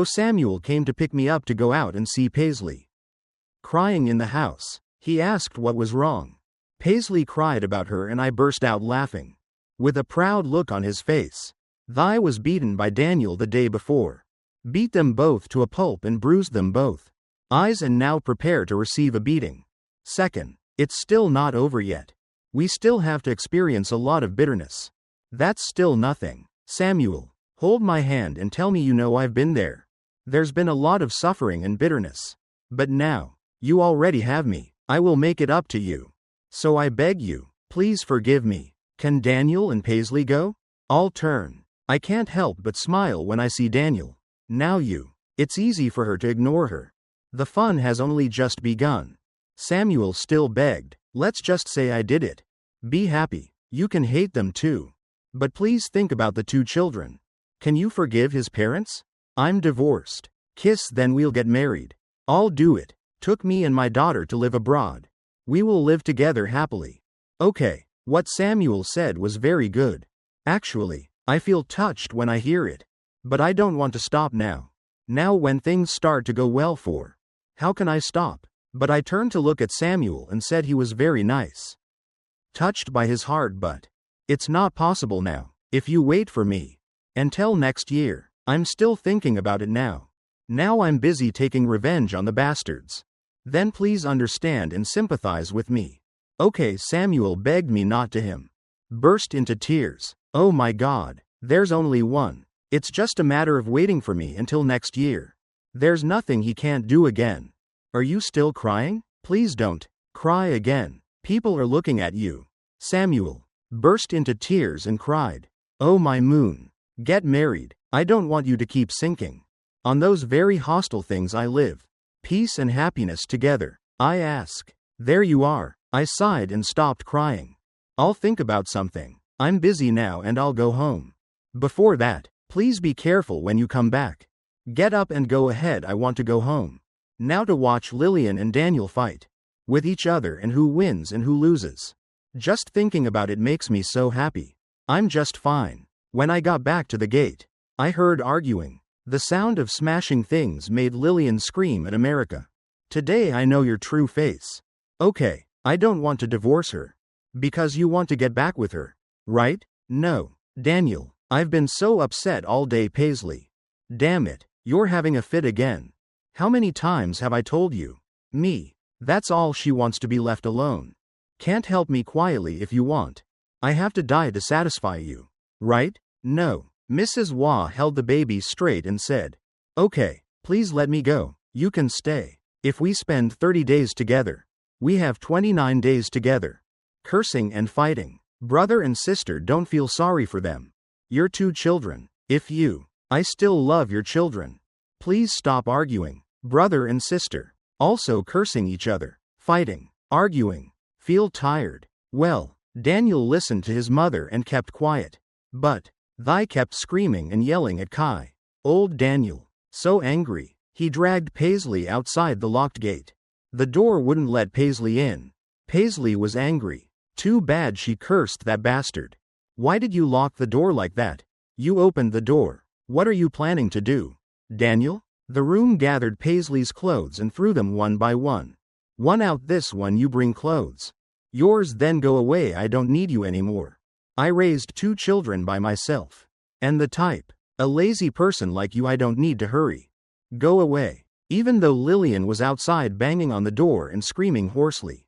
Samuel came to pick me up to go out and see Paisley. Crying in the house. He asked what was wrong. Paisley cried about her and I burst out laughing. With a proud look on his face. I was beaten by Daniel the day before. Beat them both to a pulp and bruised them both. Eyes and now prepare to receive a beating. Second, it's still not over yet. We still have to experience a lot of bitterness. That's still nothing. Samuel, hold my hand and tell me you know I've been there. There's been a lot of suffering and bitterness. But now, you already have me. I will make it up to you. So I beg you, please forgive me. Can Daniel and Paisley go? I'll turn. I can't help but smile when I see Daniel. Now you. It's easy for her to ignore her. The fun has only just begun. Samuel still begged. Let's just say I did it. Be happy. You can hate them too. But please think about the 2 children. Can you forgive his parents? I'm divorced. Kiss, then we'll get married. I'll do it. Took me and my daughter to live abroad. We will live together happily. Okay, what Samuel said was very good. Actually, I feel touched when I hear it. But I don't want to stop now. Now when things start to go well for. How can I stop? But I turned to look at Samuel and said he was very nice. Touched by his heart, but it's not possible now. If you wait for me. Until next year. I'm still thinking about it now. Now I'm busy taking revenge on the bastards. Then please understand and sympathize with me. Okay, Samuel begged me not to him. Burst into tears. Oh my God, there's only one. It's just a matter of waiting for me until next year. There's nothing he can't do again. Are you still crying? Please don't cry again. People are looking at you. Samuel burst into tears and cried. Oh my moon. Get married. I don't want you to keep sinking. On those very hostile things I live. Peace and happiness together. I ask. There you are. I sighed and stopped crying. I'll think about something. I'm busy now and I'll go home. Before that, please be careful when you come back. Get up and go ahead. I want to go home. Now to watch Lillian and Daniel fight. With each other and who wins and who loses. Just thinking about it makes me so happy. I'm just fine. When I got back to the gate, I heard arguing. The sound of smashing things made Lillian scream at America. Today I know your true face. Okay, I don't want to divorce her. Because you want to get back with her. Right? No. Daniel, I've been so upset all day. Paisley. Damn it, you're having a fit again. How many times have I told you? Me. That's all. She wants to be left alone. Can't help me quietly if you want. I have to die to satisfy you. Right? No. Mrs. Wah held the baby straight and said, okay, please let me go. You can stay. If we spend 30 days together. We have 29 days together. Cursing and fighting. Brother and sister, don't feel sorry for them. Your 2 children. I still love your children. Please stop arguing. Brother and sister. Also cursing each other. Fighting. Arguing. Feel tired. Well, Daniel listened to his mother and kept quiet. But they kept screaming and yelling at Kai. Old Daniel. So angry. He dragged Paisley outside the locked gate. The door wouldn't let Paisley in. Paisley was angry. Too bad, she cursed, that bastard. Why did you lock the door like that? You opened the door. What are you planning to do? Daniel? The room gathered Paisley's clothes and threw them one by one. One out, this one you bring clothes. Yours, then go away, I don't need you anymore. I raised 2 children by myself. And the type. A lazy person like you, I don't need to hurry. Go away. Even though Lillian was outside banging on the door and screaming hoarsely.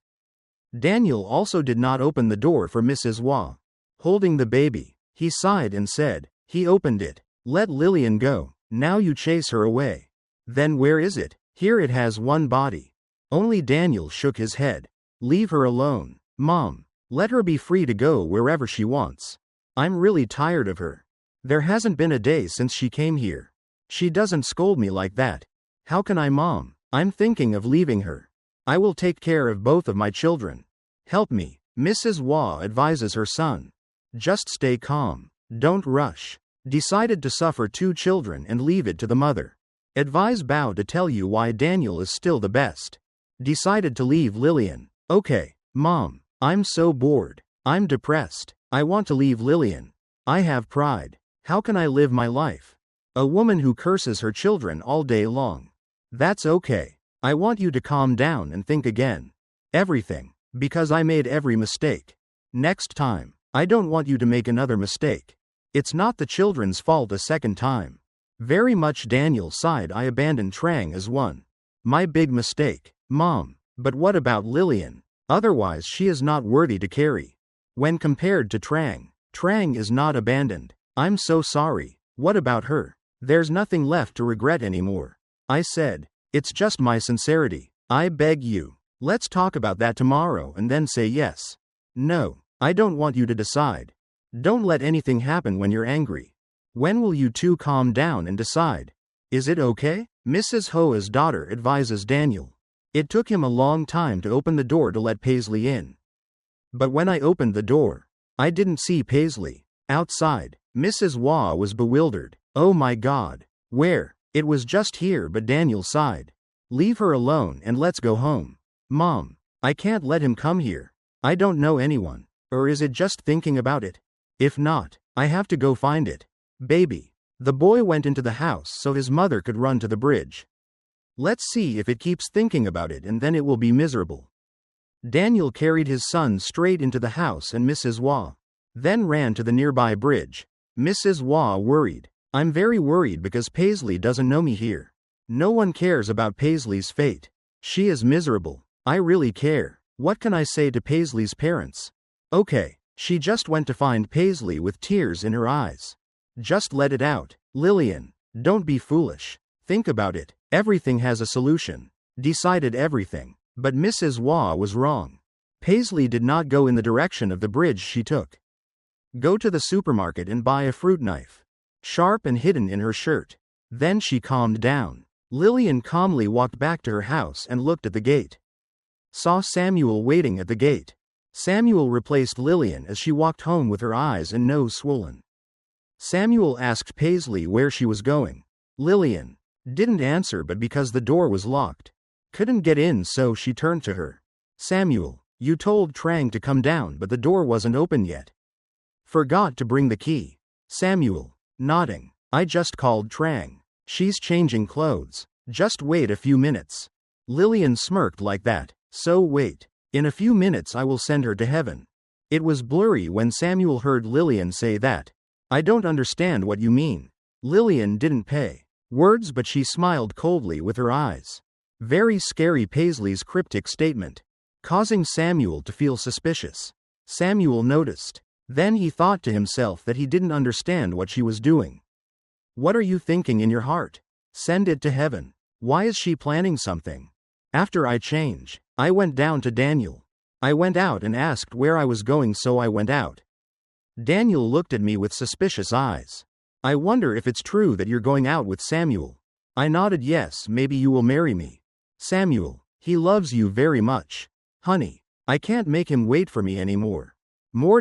Daniel also did not open the door for Mrs. Wah. Holding the baby, he sighed and said, he opened it. Let Lillian go. Now you chase her away. Then where is it? Here, it has one body. Only Daniel shook his head. Leave her alone. Mom. Let her be free to go wherever she wants. I'm really tired of her. There hasn't been a day since she came here. She doesn't scold me like that. How can I, Mom? I'm thinking of leaving her. I will take care of both of my children. Help me, Mrs. Waugh advises her son. Just stay calm. Don't rush. Decided to suffer 2 children and leave it to the mother. Advise Bao to tell you why Daniel is still the best. Decided to leave Lillian. Okay, Mom. I'm so bored. I'm depressed. I want to leave Lillian. I have pride. How can I live my life? A woman who curses her children all day long. That's okay. I want you to calm down and think again. Everything. Because I made every mistake. Next time, I don't want you to make another mistake. It's not the children's fault a second time. Very much Daniel sighed. I abandoned Trang as one. My big mistake. Mom. But what about Lillian? Otherwise she is not worthy to carry. When compared to Trang, Trang is not abandoned. I'm so sorry. What about her? There's nothing left to regret anymore. I said. It's just my sincerity. I beg you. Let's talk about that tomorrow and then say yes. No, I don't want you to decide. Don't let anything happen when you're angry. When will you two calm down and decide? Is it okay? Mrs. Hoa's daughter advises Daniel. It took him a long time to open the door to let Paisley in. But when I opened the door, I didn't see Paisley. Outside, Mrs. Waugh was bewildered. Oh my God. Where? It was just here, but Daniel sighed. Leave her alone and let's go home. Mom, I can't let him come here. I don't know anyone. Or is it just thinking about it? If not, I have to go find it. Baby. The boy went into the house so his mother could run to the bridge. Let's see if it keeps thinking about it and then it will be miserable. Daniel carried his son straight into the house and Mrs. Waugh. Then ran to the nearby bridge. Mrs. Waugh worried. I'm very worried because Paisley doesn't know me here. No one cares about Paisley's fate. She is miserable. I really care. What can I say to Paisley's parents? Okay, she just went to find Paisley with tears in her eyes. Just let it out. Lillian, don't be foolish. Think about it. Everything has a solution. Decided everything. But Mrs. Waugh was wrong. Paisley did not go in the direction of the bridge she took. Go to the supermarket and buy a fruit knife. Sharp and hidden in her shirt. Then she calmed down. Lillian calmly walked back to her house and looked at the gate. Saw Samuel waiting at the gate. Samuel replaced Lillian as she walked home with her eyes and nose swollen. Samuel asked Paisley where she was going. Lillian didn't answer, but because the door was locked, couldn't get in, so she turned to her. Samuel, you told Trang to come down, but the door wasn't open yet. Forgot to bring the key. Samuel, nodding. I just called Trang. She's changing clothes. Just wait a few minutes. Lillian smirked like that. So wait. In a few minutes I will send her to heaven. It was blurry when Samuel heard Lillian say that. I don't understand what you mean. Lillian didn't pay words, but she smiled coldly with her eyes. Very scary. Paisley's cryptic statement, causing Samuel to feel suspicious. Samuel noticed. Then he thought to himself that he didn't understand what she was doing. What are you thinking in your heart? Send it to heaven. Why is she planning something? After I change, I went down to Daniel. I went out and asked where I was going, so I went out. Daniel looked at me with suspicious eyes. I wonder if it's true that you're going out with Samuel. I nodded yes. Maybe you will marry me. Samuel, he loves you very much. Honey, I can't make him wait for me anymore.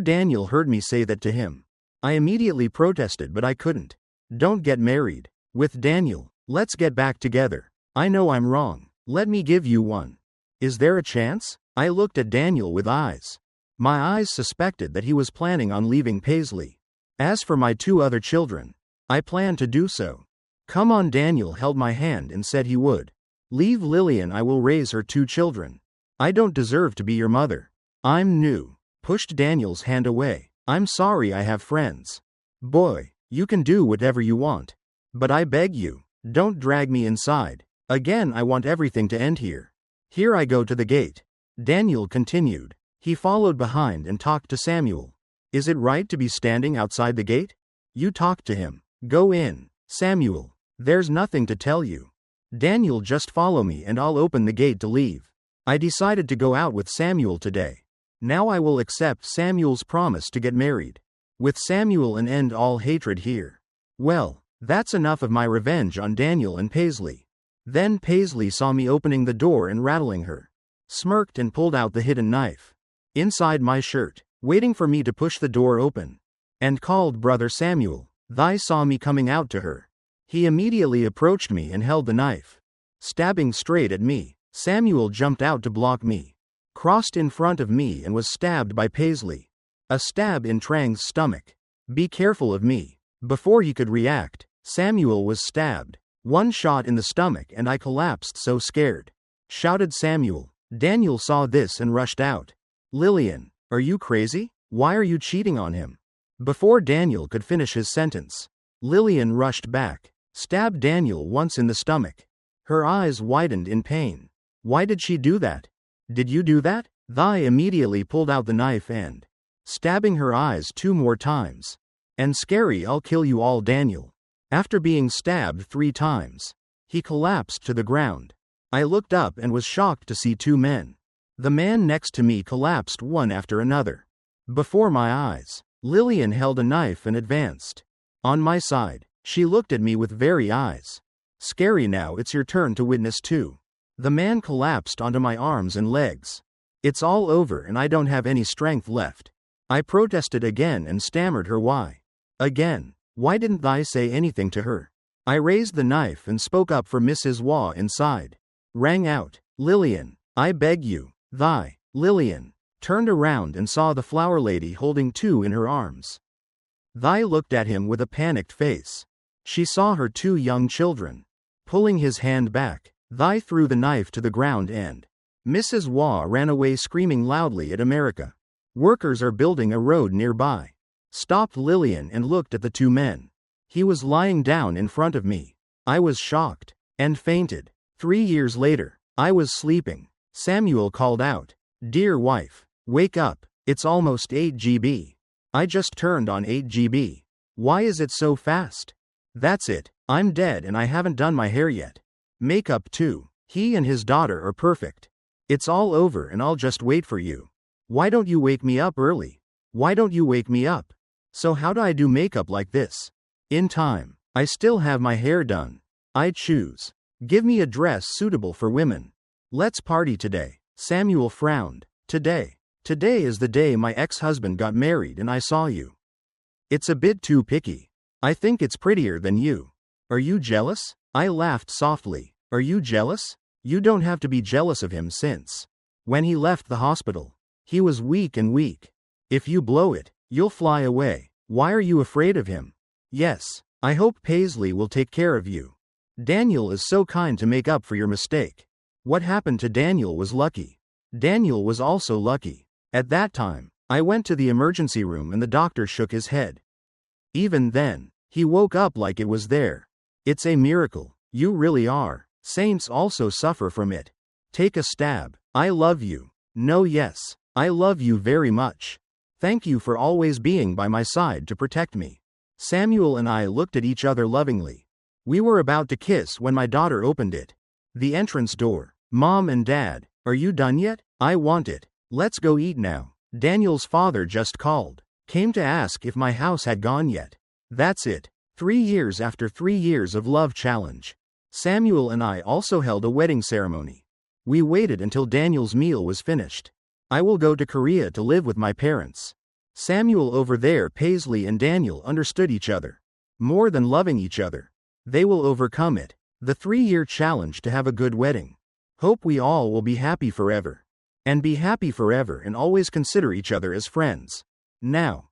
Daniel heard me say that to him. I immediately protested, but I couldn't. Don't get married with Daniel. Let's get back together. I know I'm wrong. Let me give you one. Is there a chance? I looked at Daniel with eyes. My eyes suspected that he was planning on leaving Paisley. As for my 2 other children, I plan to do so. Come on. Daniel held my hand and said he would. Leave Lillian. I will raise her 2 children. I don't deserve to be your mother. I'm new. Pushed Daniel's hand away. I'm sorry, I have friends. Boy, you can do whatever you want. But I beg you, don't drag me inside. Again, I want everything to end here. Here I go to the gate. Daniel continued. He followed behind and talked to Samuel. Is it right to be standing outside the gate? You talk to him. Go in. Samuel, there's nothing to tell you. Daniel, just follow me and I'll open the gate to leave. I decided to go out with Samuel today. Now I will accept Samuel's promise to get married. With Samuel and end all hatred here. Well, that's enough of my revenge on Daniel and Paisley. Then Paisley saw me opening the door and rattling her. Smirked and pulled out the hidden knife. inside my shirt, waiting for me to push the door open, and called Brother Samuel. They saw me coming out to her. He immediately approached me and held the knife, stabbing straight at me. Samuel jumped out to block me, crossed in front of me and was stabbed by Paisley. A stab in Trang's stomach. Be careful of me. Before he could react, Samuel was stabbed. One shot in the stomach and I collapsed so scared, shouted Samuel. Daniel saw this and rushed out. Lillian, are you crazy? Why are you cheating on him? Before Daniel could finish his sentence, Lillian rushed back, stabbed Daniel once in the stomach. Her eyes widened in pain. Why did she do that? Did you do that? They immediately pulled out the knife and, stabbing her eyes 2 more times. And scary, I'll kill you all, Daniel. After being stabbed 3 times, he collapsed to the ground. I looked up and was shocked to see 2 men. The man next to me collapsed one after another. Before my eyes, Lillian held a knife and advanced. On my side, she looked at me with very eyes. Scary, now it's your turn to witness too. The man collapsed onto my arms and legs. It's all over and I don't have any strength left. I protested again and stammered her why. Again, why didn't I say anything to her? I raised the knife and spoke up for Mrs. Waugh inside. Rang out, Lillian, I beg you. Lillian turned around and saw the flower lady holding 2 in her arms. They looked at him with a panicked face. She saw her 2 young children. Pulling his hand back, they threw the knife to the ground and Mrs. Waugh ran away screaming loudly at America. Workers are building a road nearby. Stopped Lillian and looked at the 2 men. He was lying down in front of me. I was shocked and fainted. 3 years later, I was sleeping. Samuel called out, Dear wife, wake up, it's almost 8 GB. I just turned on 8 GB. Why is it so fast? That's it, I'm dead and I haven't done my hair yet. Makeup too. He and his daughter are perfect. It's all over and I'll just wait for you. Why don't you wake me up early? Why don't you wake me up? So how do I do makeup like this? In time. I still have my hair done. I choose. Give me a dress suitable for women. Let's party today. Samuel frowned. Today is the day my ex-husband got married and I saw you. It's a bit too picky. I think it's prettier than you. Are you jealous? I laughed softly. Are you jealous? You don't have to be jealous of him since, when he left the hospital, he was weak and weak. If you blow it, you'll fly away. Why are you afraid of him? Yes, I hope Paisley will take care of you. Daniel is so kind to make up for your mistake. What happened to Daniel was lucky. Daniel was also lucky. At that time, I went to the emergency room and the doctor shook his head. Even then, he woke up like it was there. It's a miracle. You really are. Saints also suffer from it. Take a stab. I love you. No, yes. I love you very much. Thank you for always being by my side to protect me. Samuel and I looked at each other lovingly. We were about to kiss when my daughter opened it. The entrance door. Mom and Dad, are you done yet? I want it. Let's go eat now. Daniel's father just called. Came to ask if my house had gone yet. That's it. 3 years after 3 years of love challenge. Samuel and I also held a wedding ceremony. We waited until Daniel's meal was finished. I will go to Korea to live with my parents. Samuel over there, Paisley and Daniel understood each other. More than loving each other. They will overcome it. The 3-year challenge to have a good wedding. Hope we all will be happy forever. And be happy forever and always consider each other as friends. Now,